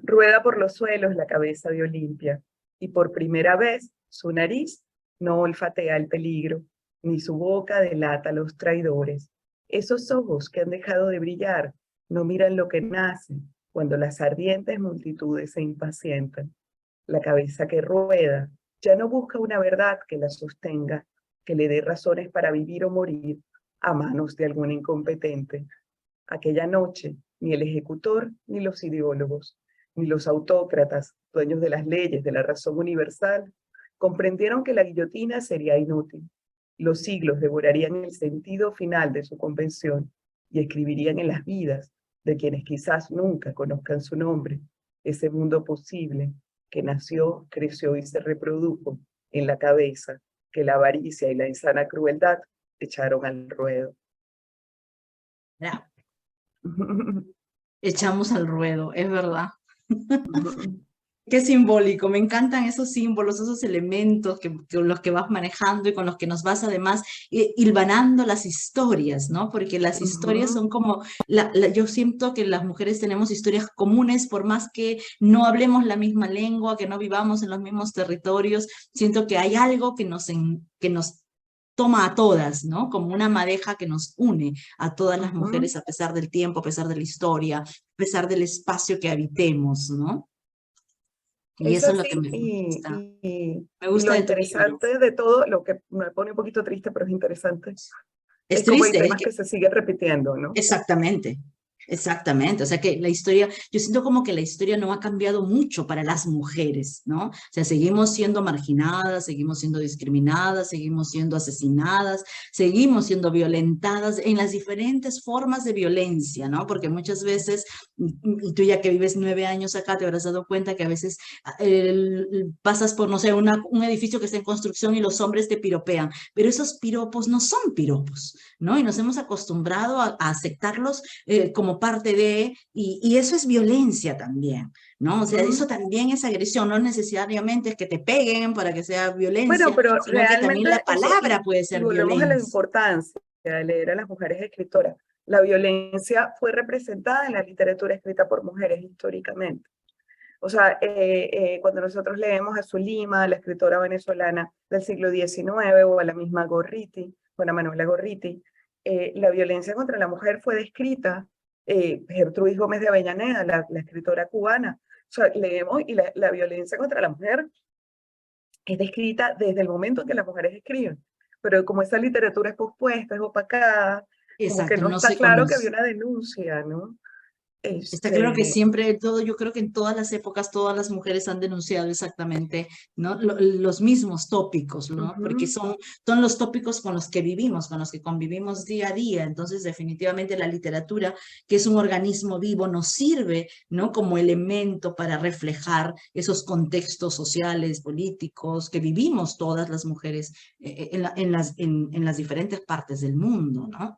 rueda por los suelos la cabeza de Olimpia, y por primera vez su nariz no olfatea el peligro, ni su boca delata a los traidores. Esos ojos que han dejado de brillar no miran lo que nace cuando las ardientes multitudes se impacientan. La cabeza que rueda ya no busca una verdad que la sostenga, que le dé razones para vivir o morir a manos de algún incompetente. Aquella noche, ni el ejecutor, ni los ideólogos, ni los autócratas, dueños de las leyes de la razón universal, comprendieron que la guillotina sería inútil. Los siglos devorarían el sentido final de su convención y escribirían en las vidas de quienes quizás nunca conozcan su nombre, ese mundo posible que nació, creció y se reprodujo en la cabeza que la avaricia y la insana crueldad echaron al ruedo. Ya, echamos al ruedo, es verdad. Qué simbólico, me encantan esos símbolos, esos elementos con los que vas manejando y con los que nos vas además hilvanando las historias, ¿no? Porque las historias son como, yo siento que las mujeres tenemos historias comunes, por más que no hablemos la misma lengua, que no vivamos en los mismos territorios, siento que hay algo que nos toma a todas, ¿no? Como una madeja que nos une a todas las mujeres a pesar del tiempo, a pesar de la historia, a pesar del espacio que habitemos, ¿no? Y Es eso es lo que así, me gusta. Me y gusta lo de tu libro. interesante de todo, lo que me pone un poquito triste, pero es interesante, Es es como hay triste, es temas que que se siguen repitiendo, ¿no? exactamente, exactamente. O sea que la historia, yo siento como que la historia no ha cambiado mucho para las mujeres, ¿no? O sea, seguimos siendo marginadas, seguimos siendo discriminadas, seguimos siendo asesinadas, seguimos siendo violentadas en las diferentes formas de violencia, ¿no? Porque muchas veces, y tú ya que vives 9 años acá, te habrás dado cuenta que a veces pasas por, no sé, un edificio que está en construcción y los hombres te piropean, pero esos piropos no son piropos, ¿no? Y nos hemos acostumbrado a aceptarlos como parte de, y eso es violencia también, ¿no? O sea, eso también es agresión, no necesariamente es que te peguen para que sea Bueno, violencia, pero sino que también la realmente eso, palabra puede y ser volvemos a la violencia. importancia de leer a las mujeres escritoras. La violencia fue representada en la literatura escrita por mujeres históricamente. O sea, cuando nosotros leemos a Zulima, la escritora venezolana del siglo XIX, o a la misma Gorriti, Juana Manuela Gorriti, la violencia contra la mujer fue descrita, Gertrudis Gómez de Avellaneda, la escritora cubana. O sea, leemos y la violencia contra la mujer es descrita desde el momento en que las mujeres escriben. Pero como esa literatura es pospuesta, es opacada, como que Exacto, no no está se claro que había conoce. una denuncia, ¿no? Está claro que Este, siempre, yo creo que en todas las épocas, todas las mujeres han denunciado exactamente, ¿no? Los mismos tópicos, ¿no? Porque son los tópicos con los que vivimos, con los que convivimos día a día. Entonces, definitivamente la literatura, que es un organismo vivo, nos sirve, ¿no? Como elemento para reflejar esos contextos sociales, políticos, que vivimos todas las mujeres en las diferentes partes del mundo, ¿no?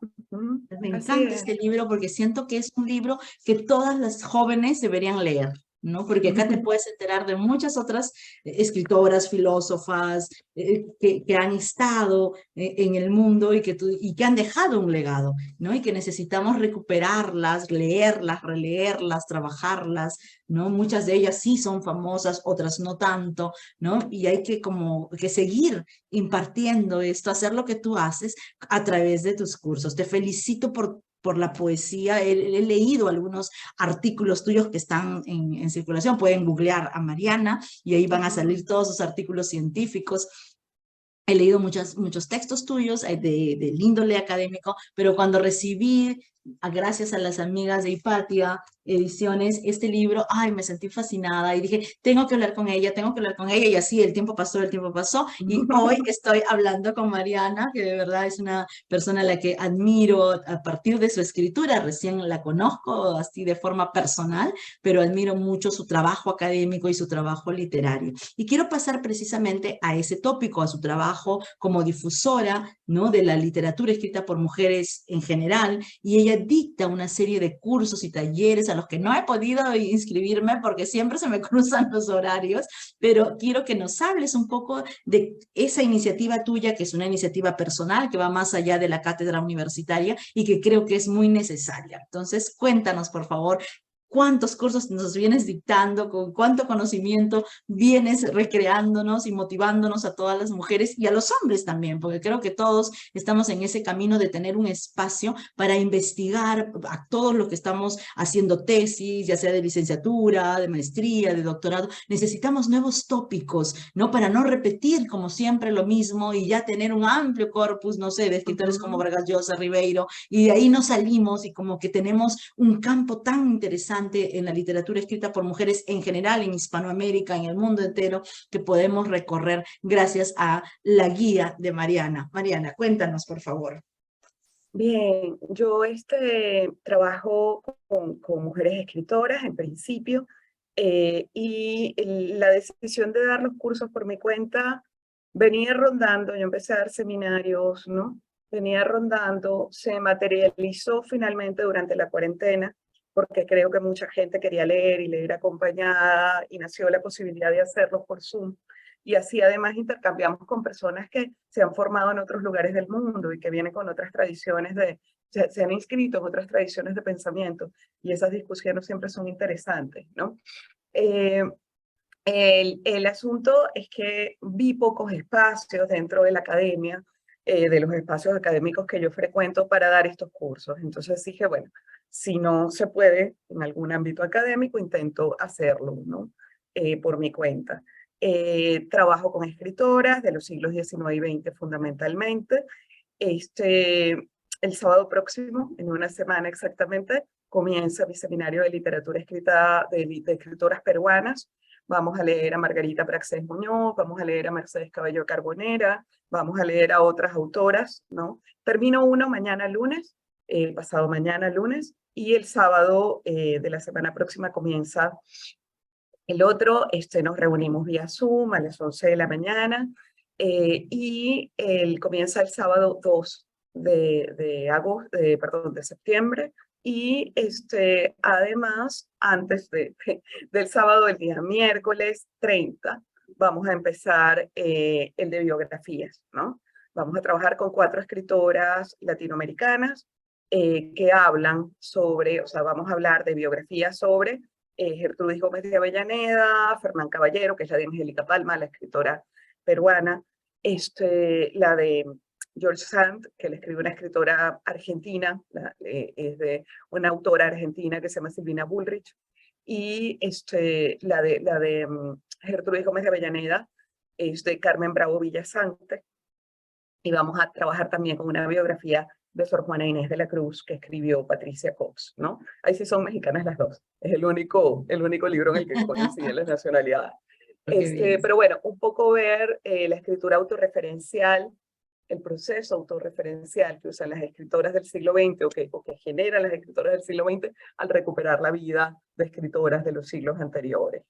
Me así encanta es. este libro porque siento que es un libro que todas las jóvenes deberían leer, ¿no? Porque acá te puedes enterar de muchas otras escritoras, filósofas, que han estado en el mundo y que han dejado un legado, ¿no? Y que necesitamos recuperarlas, leerlas, releerlas, trabajarlas, ¿no? Muchas de ellas sí son famosas, otras no tanto, ¿no? Y hay que como que seguir impartiendo esto, hacer lo que tú haces a través de tus cursos. Te felicito por la poesía. He leído algunos artículos tuyos que están en circulación. Pueden googlear a Mariana y ahí van a salir todos sus artículos científicos. He leído muchos textos tuyos de índole académico, pero cuando recibí, gracias a las amigas de Hipatia Ediciones, este libro, ay, me sentí fascinada y dije, tengo que hablar con ella, tengo que hablar con ella, y así el tiempo pasó, y hoy estoy hablando con Mariana, que de verdad es una persona a la que admiro a partir de su escritura. Recién la conozco así de forma personal, pero admiro mucho su trabajo académico y su trabajo literario. Y quiero pasar precisamente a ese tópico, a su trabajo como difusora, ¿no? De la literatura escrita por mujeres en general, y ella ella dicta una serie de cursos y talleres a los que no he podido inscribirme porque siempre se me cruzan los horarios, pero quiero que nos hables un poco de esa iniciativa tuya, que es una iniciativa personal que va más allá de la cátedra universitaria y que creo que es muy necesaria. Entonces, cuéntanos, por favor, cuántos cursos nos vienes dictando, con cuánto conocimiento vienes recreándonos y motivándonos a todas las mujeres y a los hombres también, porque creo que todos estamos en ese camino de tener un espacio para investigar a todos los que estamos haciendo tesis, ya sea de licenciatura, de maestría, de doctorado. Necesitamos nuevos tópicos, ¿no? Para no repetir como siempre lo mismo y ya tener un amplio corpus, no sé, de escritores como Vargas Llosa, Ribeiro, y de ahí nos salimos y como que tenemos un campo tan interesante en la literatura escrita por mujeres en general, en Hispanoamérica, en el mundo entero, que podemos recorrer gracias a la guía de Mariana. Mariana, cuéntanos, por favor. Bien, yo trabajo con mujeres escritoras en principio, y la decisión de dar los cursos por mi cuenta venía rondando. Yo empecé a dar seminarios, ¿no? Venía rondando, se materializó finalmente durante la cuarentena, porque creo que mucha gente quería leer y leer acompañada, y nació la posibilidad de hacerlo por Zoom. Y así además intercambiamos con personas que se han formado en otros lugares del mundo y que vienen con otras tradiciones se han inscrito en otras tradiciones de pensamiento, y esas discusiones siempre son interesantes, ¿no? Eh, el asunto es que vi pocos espacios dentro de la academia, de los espacios académicos que yo frecuento para dar estos cursos. Entonces dije, bueno, si no se puede en algún ámbito académico, intento hacerlo, ¿no? Por mi cuenta. Trabajo con escritoras de los siglos XIX y XX fundamentalmente. El sábado próximo, en una semana exactamente, comienza mi seminario de literatura escrita de escritoras peruanas. Vamos a leer a Margarita Praxés Muñoz, vamos a leer a Mercedes Cabello Carbonera, vamos a leer a otras autoras, ¿no? Termino uno mañana lunes, pasado mañana lunes, y el sábado de la semana próxima comienza el otro. Nos reunimos vía Zoom a las 11 de la mañana, y comienza el sábado 2 de septiembre. Y además, antes del sábado, el día miércoles 30, vamos a empezar el de biografías, ¿no? Vamos a trabajar con 4 escritoras latinoamericanas que hablan sobre, o sea, vamos a hablar de biografías sobre Gertrudis Gómez de Avellaneda, Fernán Caballero, que es la de Angélica Palma, la escritora peruana, la de George Sand, que le escribe una escritora argentina, es de una autora argentina que se llama Silvina Bullrich, y la de Gertrudis Gómez de Avellaneda es de Carmen Bravo Villasante. Y vamos a trabajar también con una biografía de Sor Juana Inés de la Cruz que escribió Patricia Cox, ¿no? Ahí sí son mexicanas las dos. Es el único libro en el que coinciden las nacionalidades. Pero bueno, un poco ver la escritura autorreferencial, el proceso autorreferencial que usan las escritoras del siglo XX o que generan las escritoras del siglo XX al recuperar la vida de escritoras de los siglos anteriores.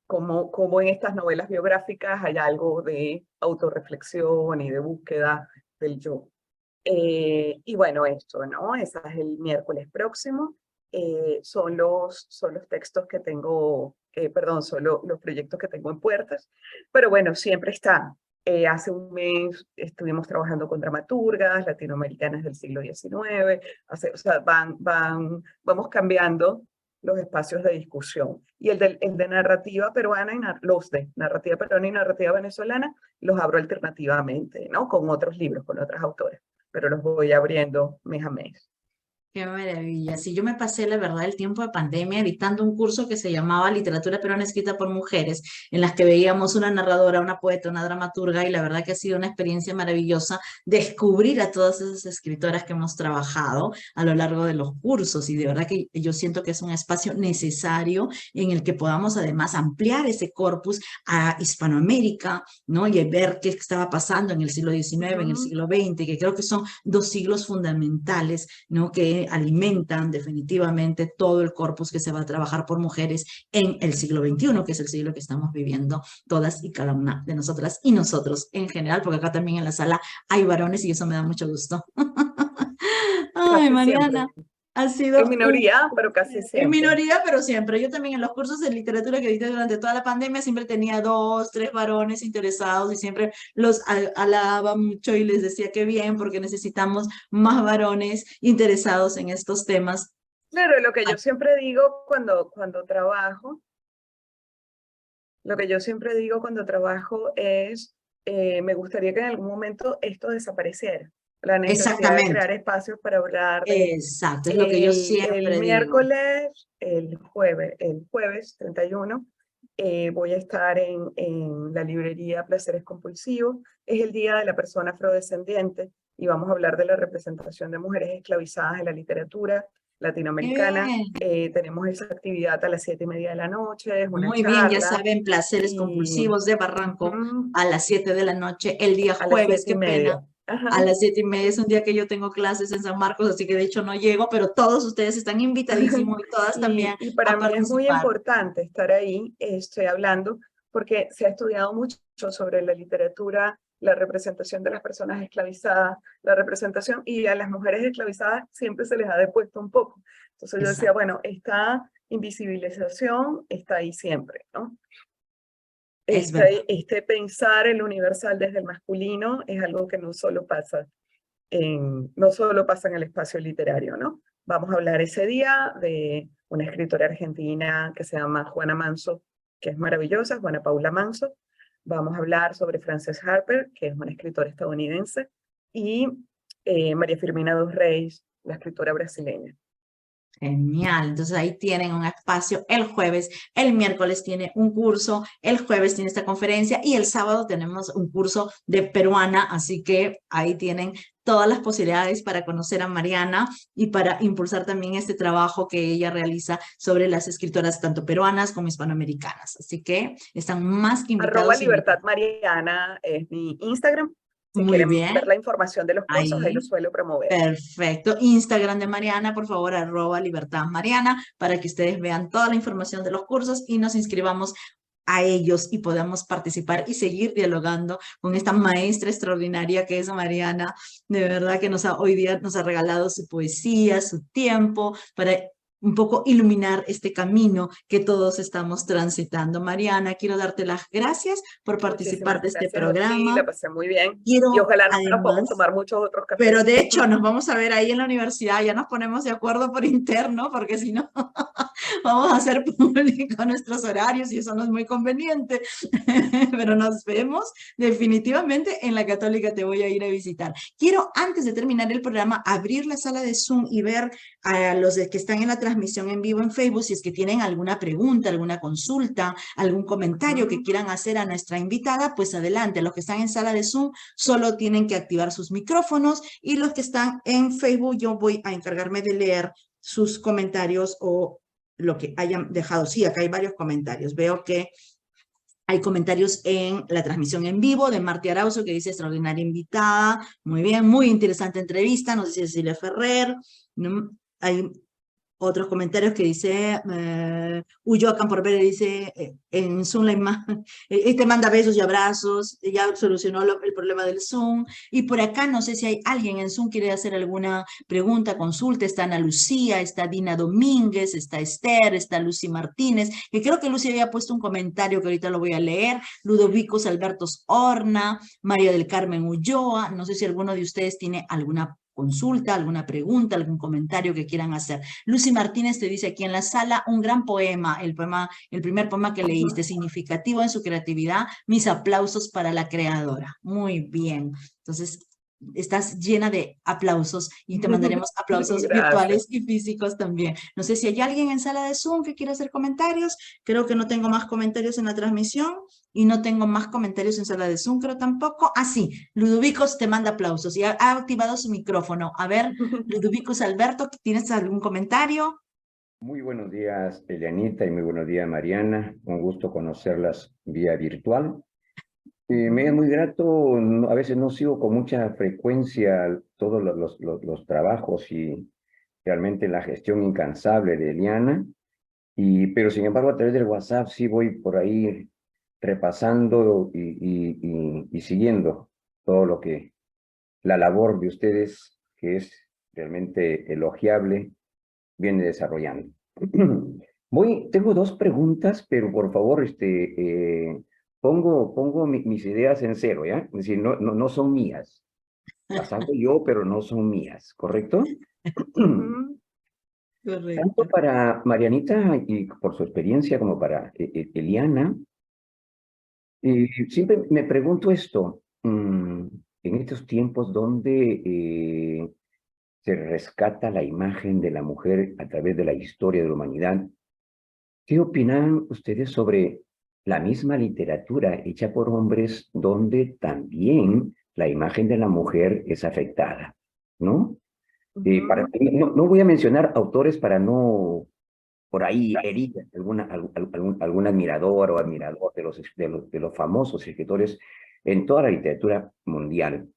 Como en estas novelas biográficas hay algo de autorreflexión y de búsqueda del yo. Y bueno, esto, ¿no? Ese es el miércoles próximo. Son los textos que tengo, perdón, son los proyectos que tengo en puertas. Pero bueno, siempre está. Hace un mes estuvimos trabajando con dramaturgas latinoamericanas del siglo XIX. O sea, vamos cambiando los espacios de discusión. Y el de narrativa peruana y los de narrativa peruana y narrativa venezolana los abro alternativamente, ¿no? Con otros libros, con otras autoras, pero los voy abriendo mes a mes. Qué maravilla. Sí, yo me pasé, la verdad, el tiempo de pandemia editando un curso que se llamaba Literatura Peruana Escrita por Mujeres, en las que veíamos una narradora, una poeta, una dramaturga, y la verdad que ha sido una experiencia maravillosa descubrir a todas esas escritoras que hemos trabajado a lo largo de los cursos, y de verdad que yo siento que es un espacio necesario en el que podamos además ampliar ese corpus a Hispanoamérica, ¿no? Y ver qué estaba pasando en el siglo XIX, en el siglo XX, que creo que son 2 siglos fundamentales, ¿no? Que alimentan definitivamente todo el corpus que se va a trabajar por mujeres en el siglo XXI, que es el siglo que estamos viviendo todas y cada una de nosotras y nosotros en general, porque acá también en la sala hay varones y eso me da mucho gusto. Ay, casi Mariana, siempre. ha En sido minoría, pero casi en siempre. minoría, pero siempre. Yo también en los cursos de literatura que diste durante toda la pandemia siempre tenía dos, tres varones interesados y siempre los alababa mucho y les decía que bien porque necesitamos más varones interesados en estos temas. Claro, lo que yo siempre digo cuando trabajo, lo que yo siempre digo cuando trabajo es, me gustaría que en algún momento esto desapareciera. La necesidad de Exactamente, crear espacios para hablar de exacto, es lo que yo el siempre digo. miércoles, el jueves 31, voy a estar en la librería Placeres Compulsivos. Es el Día de la Persona Afrodescendiente y vamos a hablar de la representación de mujeres esclavizadas en la literatura Qué latinoamericana. bien, Tenemos esa actividad a las 7:30 de la noche, es una muy bien, ya charla saben, placeres y compulsivos de Barranco ujú, a las 7 de la noche, el día a las jueves, siete y qué pena. media. Ajá. A las 7:30 es un día que yo tengo clases en San Marcos, así que de hecho no llego, pero todos ustedes están invitadísimos y todas también Y para a mí es muy participar. importante estar ahí, estoy hablando, porque se ha estudiado mucho sobre la literatura, la representación de las personas esclavizadas, la representación, y a las mujeres esclavizadas siempre se les ha depuesto un poco. Entonces yo decía, Exacto, bueno, esta invisibilización está ahí siempre, ¿no? es verdad. Este pensar el universal desde el masculino es algo que no solo pasa en el espacio literario, ¿no? Vamos a hablar ese día de una escritora argentina que se llama Juana Manso, que es maravillosa, Juana Paula Manso. Vamos a hablar sobre Frances Harper, que es una escritora estadounidense, y María Firmina dos Reis, la escritora brasileña. Genial, entonces ahí tienen un espacio el jueves, el miércoles tiene un curso, el jueves tiene esta conferencia y el sábado tenemos un curso de peruana, así que ahí tienen todas las posibilidades para conocer a Mariana y para impulsar también este trabajo que ella realiza sobre las escritoras tanto peruanas como hispanoamericanas. Así que están más que Arroba invitados y Libertad invitados. Mariana es mi Instagram. Si Muy quieren bien, ver la información de los cursos, ahí lo ahí. suelo promover. Perfecto. Instagram de Mariana, por favor, @Libertad Mariana, para que ustedes vean toda la información de los cursos y nos inscribamos a ellos y podamos participar y seguir dialogando con esta maestra extraordinaria que es Mariana. De verdad que hoy día nos ha regalado su poesía, su tiempo para un poco iluminar este camino que todos estamos transitando. Mariana, quiero darte las gracias por participar Muchísimas de este gracias a ti, programa. la pasé muy bien y Quiero ojalá nos podamos además tomar muchos otros pero cafés. de hecho, nos vamos a ver ahí en la universidad, ya nos ponemos de acuerdo por interno, porque si no, vamos a hacer público nuestros horarios y eso no es muy conveniente. Pero nos vemos definitivamente en la Católica, te voy a ir a visitar. Quiero, antes de terminar el programa, abrir la sala de Zoom y ver a los que están en la transmisión en vivo en Facebook, si es que tienen alguna pregunta, alguna consulta, algún comentario que Ujú. quieran hacer a nuestra invitada, pues adelante. Los que están en sala de Zoom solo tienen que activar sus micrófonos y los que están en Facebook, yo voy a encargarme de leer sus comentarios o lo que hayan dejado. Sí, acá hay varios comentarios. Veo que hay comentarios en la transmisión en vivo de Marti Arauzo que dice extraordinaria invitada. Muy bien, muy interesante entrevista, nos dice Cecilia Ferrer. Hay otros comentarios que dice, Ulloa Camporverde dice, en Zoom la imagen, te manda besos y abrazos, ya solucionó el problema del Zoom, y por acá no sé si hay alguien en Zoom que quiere hacer alguna pregunta, consulta, está Ana Lucía, está Dina Domínguez, está Esther, está Lucy Martínez, que creo que Lucy había puesto un comentario que ahorita lo voy a leer, Ludovicos Albertos Horna, María del Carmen Ulloa, no sé si alguno de ustedes tiene alguna consulta, alguna pregunta, algún comentario que quieran hacer. Lucy Martínez te dice aquí en la sala, un gran poema, el primer poema que leíste, significativo en su creatividad, mis aplausos para la creadora. Muy bien. Entonces, estás llena de aplausos y te mandaremos aplausos Gracias. virtuales y físicos también. No sé si hay alguien en sala de Zoom que quiera hacer comentarios. Creo que no tengo más comentarios en la transmisión y no tengo más comentarios en sala de Zoom, creo tampoco. Ah, sí, Ludovicos te manda aplausos y ha activado su micrófono. A ver, Ludovicos Alberto, ¿tienes algún comentario? Muy buenos días, Elianita, y muy buenos días, Mariana. Un gusto conocerlas vía virtual. Me es muy grato, a veces no sigo con mucha frecuencia todos los trabajos y realmente la gestión incansable de Eliana, pero sin embargo a través del WhatsApp sí voy por ahí repasando y siguiendo todo lo que, la labor de ustedes, que es realmente elogiable, viene desarrollando. Tengo dos preguntas, pero por favor, pongo mis ideas en cero, ¿ya? Es decir, no son mías. Las hago yo, pero no son mías, ¿correcto? Ujú. Tanto Correcto. para Marianita y por su experiencia como para Eliana, siempre me pregunto esto, en estos tiempos donde se rescata la imagen de la mujer a través de la historia de la humanidad, ¿qué opinan ustedes sobre la misma literatura hecha por hombres donde también la imagen de la mujer es afectada? ¿No? Ujú. No voy a mencionar autores para no por ahí herir algún admirador o admirador de los famosos escritores en toda la literatura mundial.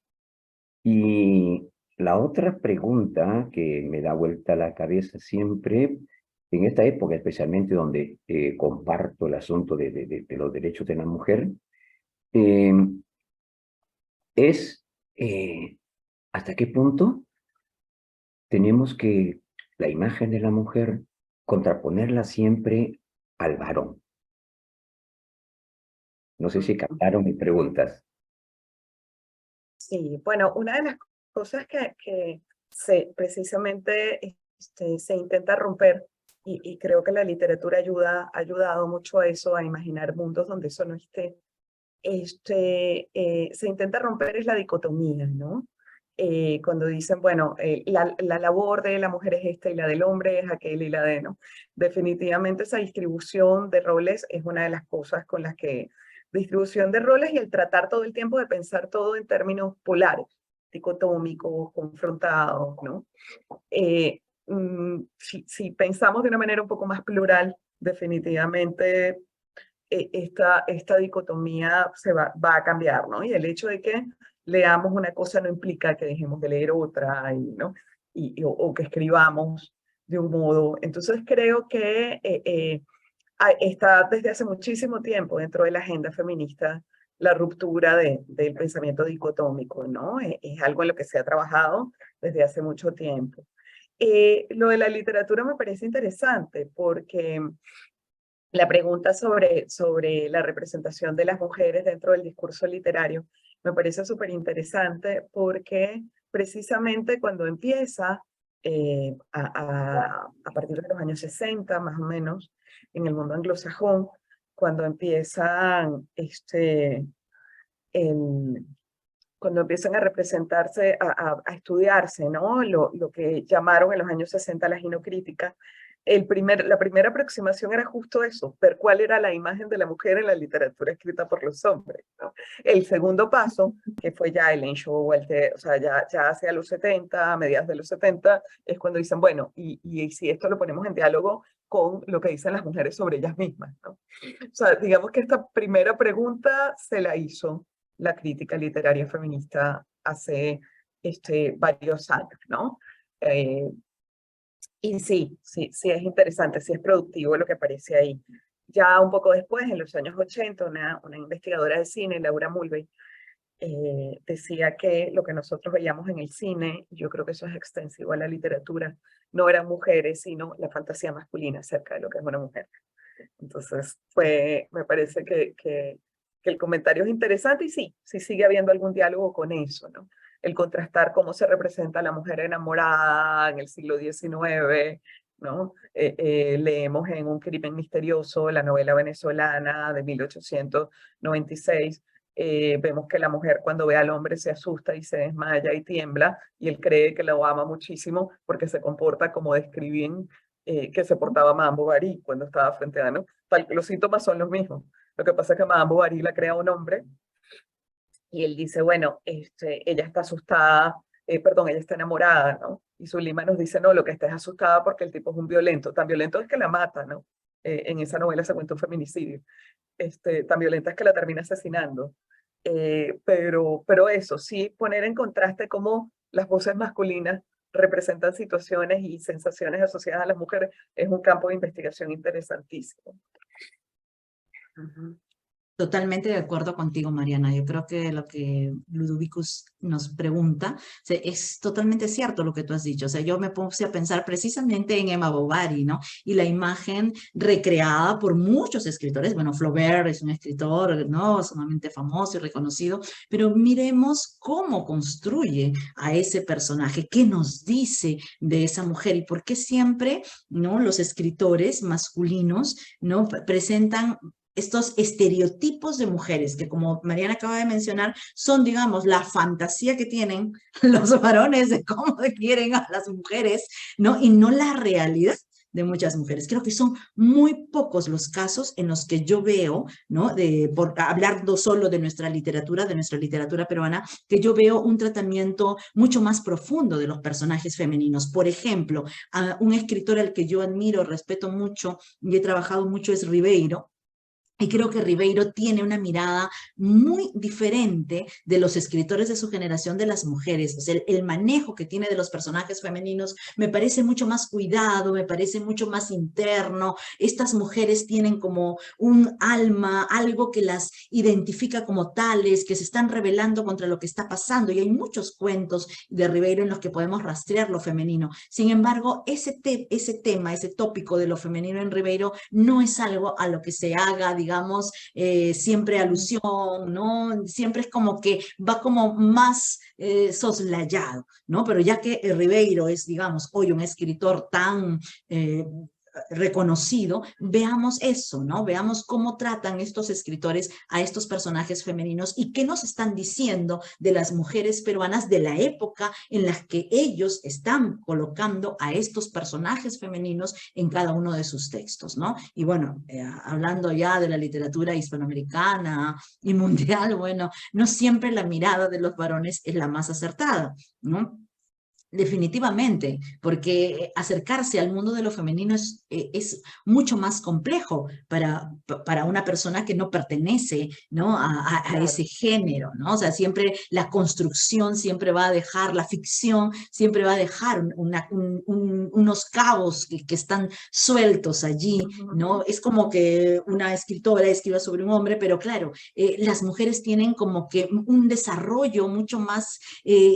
Y la otra pregunta que me da vuelta la cabeza siempre, en esta época especialmente donde comparto el asunto de los derechos de la mujer, eh, es ¿hasta qué punto tenemos que la imagen de la mujer contraponerla siempre al varón? No sé si captaron mis preguntas. Sí, bueno, una de las cosas que precisamente se intenta romper, y creo que la literatura ha ayudado mucho a eso, a imaginar mundos donde eso no esté, se intenta romper es la dicotomía, ¿no? Cuando dicen, bueno, la labor de la mujer es esta y la del hombre es aquel y la de, ¿no? Definitivamente esa distribución de roles es una de las cosas con las que, distribución de roles y el tratar todo el tiempo de pensar todo en términos polares, dicotómicos, confrontados, ¿no? Si pensamos de una manera un poco más plural, definitivamente esta dicotomía va a cambiar, ¿no? Y el hecho de que leamos una cosa no implica que dejemos de leer otra, ¿no? O que escribamos de un modo. Entonces creo que está desde hace muchísimo tiempo dentro de la agenda feminista la ruptura del pensamiento dicotómico, ¿no? Es algo en lo que se ha trabajado desde hace mucho tiempo. Lo de la literatura me parece interesante porque la pregunta sobre la representación de las mujeres dentro del discurso literario me parece súper interesante porque precisamente cuando empieza, a partir de los años 60 más o menos, en el mundo anglosajón, cuando empiezan, el- cuando empiezan a representarse, a estudiarse, ¿no? Lo que llamaron en los años 60 la ginocrítica, la primera aproximación era justo eso, ver cuál era la imagen de la mujer en la literatura escrita por los hombres, ¿no? El segundo paso, que fue ya Ellen Showalter, o sea, ya hacia los 70, a mediados de los 70, es cuando dicen, bueno, y si esto lo ponemos en diálogo con lo que dicen las mujeres sobre ellas mismas, ¿no? O sea, digamos que esta primera pregunta se la hizo la crítica literaria feminista hace varios años, ¿no? Eh, y sí es interesante, sí es productivo lo que aparece ahí. Ya un poco después, en los años 80, una investigadora de cine, Laura Mulvey, decía que lo que nosotros veíamos en el cine, yo creo que eso es extensivo a la literatura, no eran mujeres, sino la fantasía masculina acerca de lo que es una mujer. Entonces, me parece que el comentario es interesante y sí sigue habiendo algún diálogo con eso, ¿no? El contrastar cómo se representa a la mujer enamorada en el siglo XIX, ¿no? Leemos en Un crimen misterioso, la novela venezolana de 1896, vemos que la mujer cuando ve al hombre se asusta y se desmaya y tiembla, y él cree que lo ama muchísimo porque se comporta como describen que se portaba Madame Bovary cuando estaba frente a, ¿no? Los síntomas son los mismos. Lo que pasa es que Madame Bovary la crea un hombre y él dice, bueno, ella está asustada, perdón, ella está enamorada, ¿no? Y Zulima nos dice, no, lo que está es asustada porque el tipo es un violento. Tan violento es que la mata, ¿no? En esa novela se cuenta un feminicidio. Tan violenta es que la termina asesinando. Pero eso, sí, poner en contraste cómo las voces masculinas representan situaciones y sensaciones asociadas a las mujeres es un campo de investigación interesantísimo. Ujú. Totalmente de acuerdo contigo, Mariana. Yo creo que lo que Ludovicus nos pregunta es totalmente cierto lo que tú has dicho. O sea, yo me puse a pensar precisamente en Emma Bovary, ¿no? Y la imagen recreada por muchos escritores. Bueno, Flaubert es un escritor, ¿no? Sumamente famoso y reconocido, pero miremos cómo construye a ese personaje, qué nos dice de esa mujer y por qué siempre, ¿no? Los escritores masculinos, ¿no? Presentan estos estereotipos de mujeres que, como Mariana acaba de mencionar, son, digamos, la fantasía que tienen los varones de cómo quieren a las mujeres, ¿no? Y no la realidad de muchas mujeres. Creo que son muy pocos los casos en los que yo veo, ¿no? Por hablando solo de nuestra literatura peruana, que yo veo un tratamiento mucho más profundo de los personajes femeninos. Por ejemplo, un escritor al que yo admiro, respeto mucho y he trabajado mucho es Ribeiro. Y creo que Ribeiro tiene una mirada muy diferente de los escritores de su generación de las mujeres. O sea, el manejo que tiene de los personajes femeninos me parece mucho más cuidado, me parece mucho más interno. Estas mujeres tienen como un alma, algo que las identifica como tales, que se están rebelando contra lo que está pasando. Y hay muchos cuentos de Ribeiro en los que podemos rastrear lo femenino. Sin embargo, ese tema, ese tópico de lo femenino en Ribeiro no es algo a lo que se haga, digamos, siempre alusión, ¿no? Siempre es como que va como más soslayado, ¿no? Pero ya que Ribeiro es, digamos, hoy un escritor tan reconocido, veamos eso, ¿no? Veamos cómo tratan estos escritores a estos personajes femeninos y qué nos están diciendo de las mujeres peruanas de la época en la que ellos están colocando a estos personajes femeninos en cada uno de sus textos, ¿no? Y bueno, hablando ya de la literatura hispanoamericana y mundial, bueno, no siempre la mirada de los varones es la más acertada, ¿no? Definitivamente, porque acercarse al mundo de lo femenino es mucho más complejo para una persona que no pertenece, ¿no? A ese Claro. género, ¿no? O sea, siempre la construcción siempre va a dejar, la ficción siempre va a dejar unos cabos que están sueltos allí, ¿no? Ujú. Es como que una escritora escriba sobre un hombre, pero claro, las mujeres tienen como que un desarrollo mucho más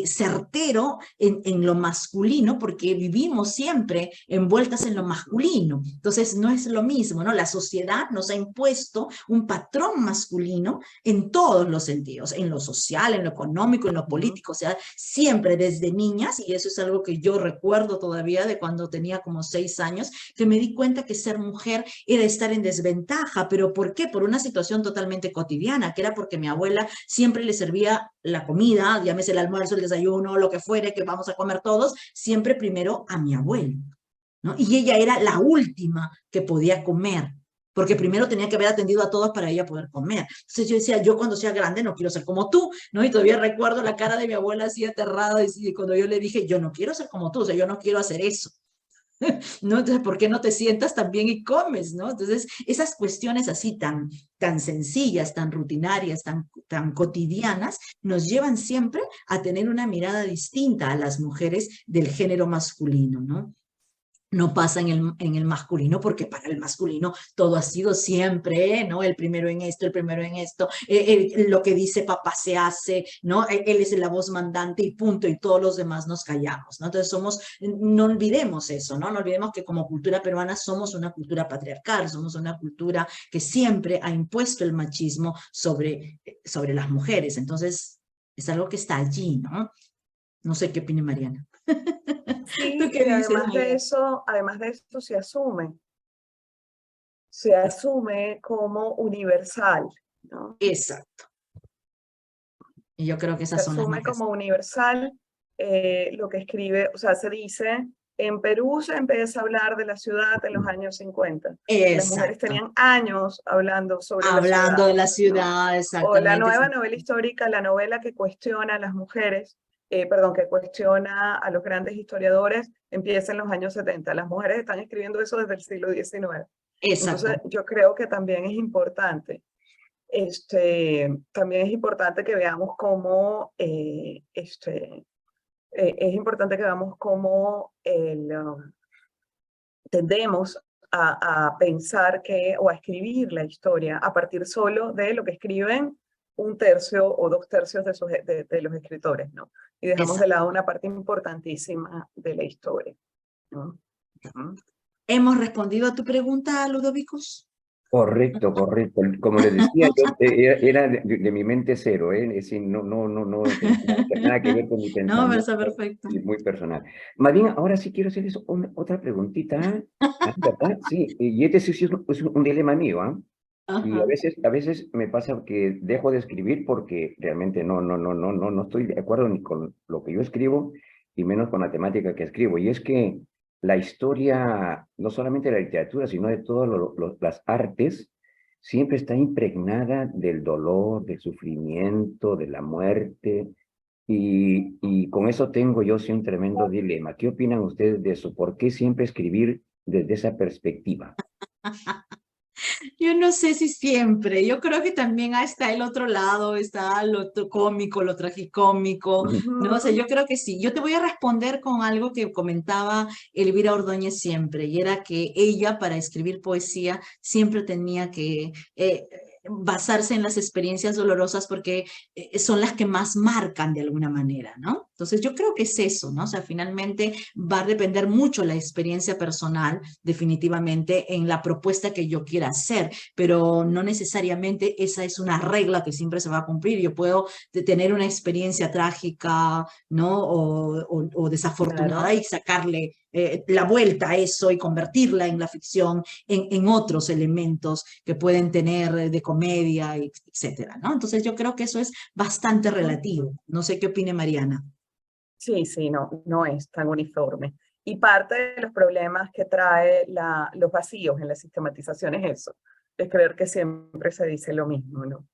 certero en lo masculino, porque vivimos siempre envueltas en lo masculino. Entonces, no es lo mismo, ¿no? La sociedad nos ha impuesto un patrón masculino en todos los sentidos, en lo social, en lo económico, en lo Ujú. político, o sea, siempre desde niñas, y eso es algo que yo recuerdo todavía de cuando tenía como 6 años, que me di cuenta que ser mujer era estar en desventaja, pero ¿por qué? Por una situación totalmente cotidiana, que era porque mi abuela siempre le servía la comida, llámese el almuerzo, el desayuno, lo que fuere, que vamos a comer todos, siempre primero a mi abuelo, ¿no? Y ella era la última que podía comer, porque primero tenía que haber atendido a todos para ella poder comer. Entonces yo decía, yo cuando sea grande no quiero ser como tú, ¿no? Y todavía recuerdo la cara de mi abuela así aterrada, y cuando yo le dije, yo no quiero ser como tú, o sea, yo no quiero hacer eso. ¿No? Entonces, ¿por qué no te sientas también y comes, ¿no? Entonces, esas cuestiones así tan sencillas, tan rutinarias, tan cotidianas, nos llevan siempre a tener una mirada distinta a las mujeres del género masculino, ¿no? No pasa en el masculino, porque para el masculino todo ha sido siempre, ¿no? El primero en esto, el primero en esto, lo que dice papá se hace, ¿no? Él es la voz mandante y punto, y todos los demás nos callamos, ¿no? Entonces no olvidemos eso, ¿no? No olvidemos que como cultura peruana somos una cultura patriarcal, somos una cultura que siempre ha impuesto el machismo sobre las mujeres, entonces es algo que está allí, ¿no? No sé qué opina Mariana. ¿Tú Sí, qué y dices, Mariana? además de eso se asume como universal, ¿no? Exacto. Y yo creo que Se esas son las asume marcas. como universal lo que escribe, o sea, se dice, en Perú se empieza a hablar de la ciudad en los años 50. Las mujeres Exacto. tenían años hablando sobre la Hablando ciudad, de la ¿no? ciudad, O la exactamente. nueva novela histórica, la novela que cuestiona a las mujeres, perdón, que cuestiona a los grandes historiadores, empieza en los años 70. Las mujeres están escribiendo eso desde el siglo XIX. Entonces, Exacto. yo creo que también es importante también es importante que veamos cómo, es importante que veamos cómo tendemos a pensar o a escribir la historia a partir solo de lo que escriben un tercio o dos tercios de los escritores, ¿no? Y dejamos de lado una parte importantísima de la historia, ¿no? ¿Hemos respondido a tu pregunta, Ludovicus? Correcto, correcto. Como les decía, yo era de mi mente cero, ¿eh? Es decir, no tiene nada que ver con mi No, pero pensamiento, está perfecto. es muy personal. Más bien, ahora sí quiero hacerles otra preguntita, ¿verdad? Sí, y este sí es un dilema mío, ¿ah? Y Ajá. a veces me pasa que dejo de escribir porque realmente no estoy de acuerdo ni con lo que yo escribo y menos con la temática que escribo. Y es que la historia, no solamente de la literatura, sino de todas las artes, siempre está impregnada del dolor, del sufrimiento, de la muerte. Y con eso tengo yo sí un tremendo dilema. ¿Qué opinan ustedes de eso? ¿Por qué siempre escribir desde esa perspectiva? Yo no sé si siempre, yo creo que también está el otro lado, está lo cómico, lo tragicómico, no sé, yo creo que sí. Yo te voy a responder con algo que comentaba Elvira Ordóñez siempre, y era que ella para escribir poesía siempre tenía que basarse en las experiencias dolorosas porque son las que más marcan de alguna manera, ¿no? Entonces yo creo que es eso, ¿no? O sea, finalmente va a depender mucho la experiencia personal, definitivamente, en la propuesta que yo quiera hacer, pero no necesariamente esa es una regla que siempre se va a cumplir. Yo puedo tener una experiencia trágica, ¿no? O desafortunada Claro. y sacarle la vuelta a eso y convertirla en la ficción, en otros elementos que pueden tener de comedia, etcétera, ¿no? Entonces yo creo que eso es bastante relativo. No sé qué opine Mariana. Sí, sí, no es tan uniforme. Y parte de los problemas que trae los vacíos en la sistematización es eso, es creer que siempre se dice lo mismo, ¿no?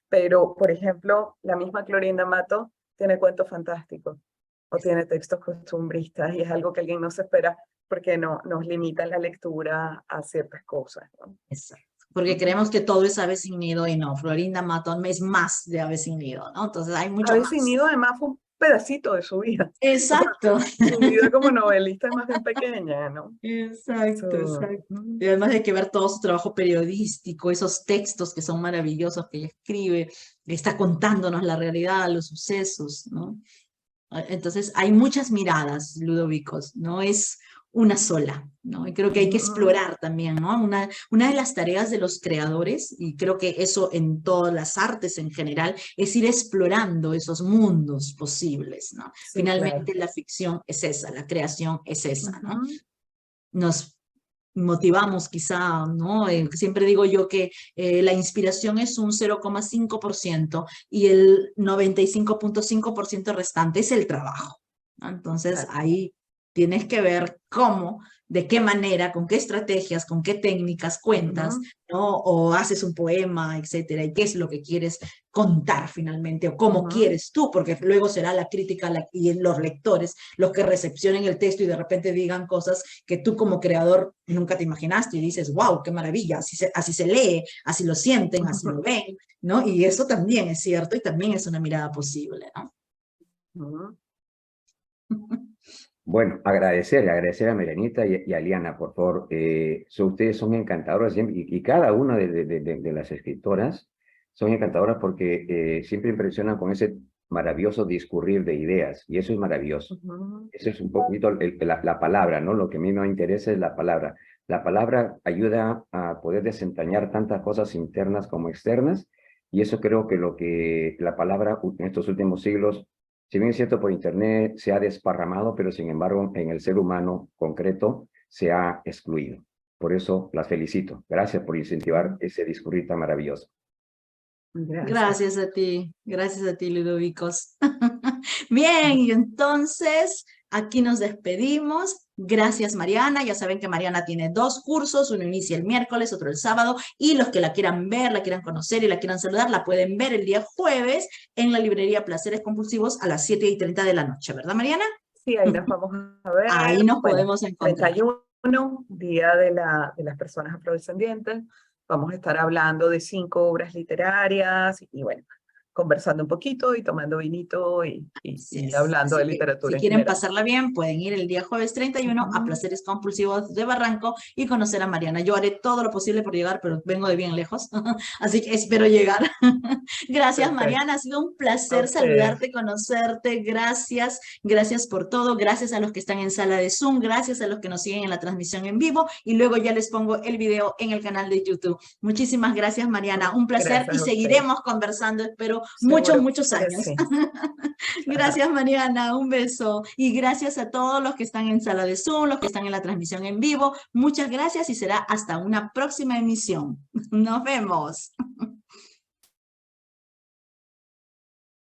Pero, por ejemplo, la misma Clorinda Mato tiene cuentos fantásticos o tiene textos costumbristas y es algo que alguien no se espera porque nos limita la lectura a ciertas cosas, ¿no? Exacto. Porque creemos que todo es ave sin nido y no, Florinda Matón es más de ave sin nido, ¿no? Entonces hay mucho Ave sin más. nido además fue un pedacito de su vida. Exacto. Su vida como novelista es más bien pequeña, ¿no? Exacto, So, exacto. Y además hay que ver todo su trabajo periodístico, esos textos que son maravillosos que ella escribe, está contándonos la realidad, los sucesos, ¿no? Entonces hay muchas miradas, Ludovicos, no es una sola, ¿no? Y creo que hay que explorar también, ¿no? Una de las tareas de los creadores, y creo que eso en todas las artes en general, es ir explorando esos mundos posibles, ¿no? sí, claro. Finalmente la ficción es esa, la creación es esa, ¿no? Nos motivamos quizá, ¿no? Siempre digo yo que la inspiración es un 0,5% y el 95,5% restante es el trabajo, ¿no? Entonces Claro. ahí tienes que ver cómo, de qué manera, con qué estrategias, con qué técnicas cuentas, ¿no? O haces un poema, etcétera, y qué es lo que quieres contar finalmente, o cómo quieres tú, porque luego será la crítica y los lectores los que recepcionen el texto y de repente digan cosas que tú como creador nunca te imaginaste y dices, wow, qué maravilla, así se lee, así lo sienten, así lo ven, ¿no? Y eso también es cierto y también es una mirada posible, ¿no? Bueno, agradecer a Melenita y a Liana, por favor. Ustedes son encantadoras siempre, y cada una de las escritoras son encantadoras porque siempre impresionan con ese maravilloso discurrir de ideas, y eso es maravilloso. Eso es un poquito la palabra, ¿no? Lo que a mí me interesa es la palabra. La palabra ayuda a poder desentrañar tantas cosas internas como externas, y eso creo que lo que la palabra en estos últimos siglos, si bien es cierto por internet, se ha desparramado, pero sin embargo en el ser humano concreto se ha excluido. Por eso las felicito. Gracias por incentivar ese discurrir tan maravilloso. Gracias. Gracias a ti, Ludovicos. Bien, y entonces aquí nos despedimos. Gracias, Mariana. Ya saben que Mariana tiene 2 cursos, uno inicia el miércoles, otro el sábado, y los que la quieran ver, la quieran conocer y la quieran saludar, la pueden ver el día jueves en la librería Placeres Compulsivos a las 7:30 de la noche, ¿verdad, Mariana? Sí, ahí nos vamos a ver. Ahí nos Bueno, podemos encontrar. 31, Día de las Personas Afrodescendientes. Vamos a estar hablando de 5 obras literarias y bueno, conversando un poquito y tomando vinito y Así es. hablando de Así que, literatura si en quieren general. pasarla bien, pueden ir el día jueves 31 a Placeres Compulsivos de Barranco y conocer a Mariana. Yo haré todo lo posible por llegar, pero vengo de bien lejos, así que espero llegar. Gracias, Perfecto. Mariana. Ha sido un A placer ustedes. saludarte, conocerte. Gracias. Gracias por todo. Gracias a los que están en sala de Zoom. Gracias a los que nos siguen en la transmisión en vivo. Y luego ya les pongo el video en el canal de YouTube. Muchísimas gracias, Mariana. Un placer Gracias y a ustedes. seguiremos conversando, espero, Seguro muchos que años. sí. Gracias, Mariana. Un beso. Y gracias a todos los que están en sala de Zoom, los que están en la transmisión en vivo. Muchas gracias y será hasta una próxima emisión. Nos vemos.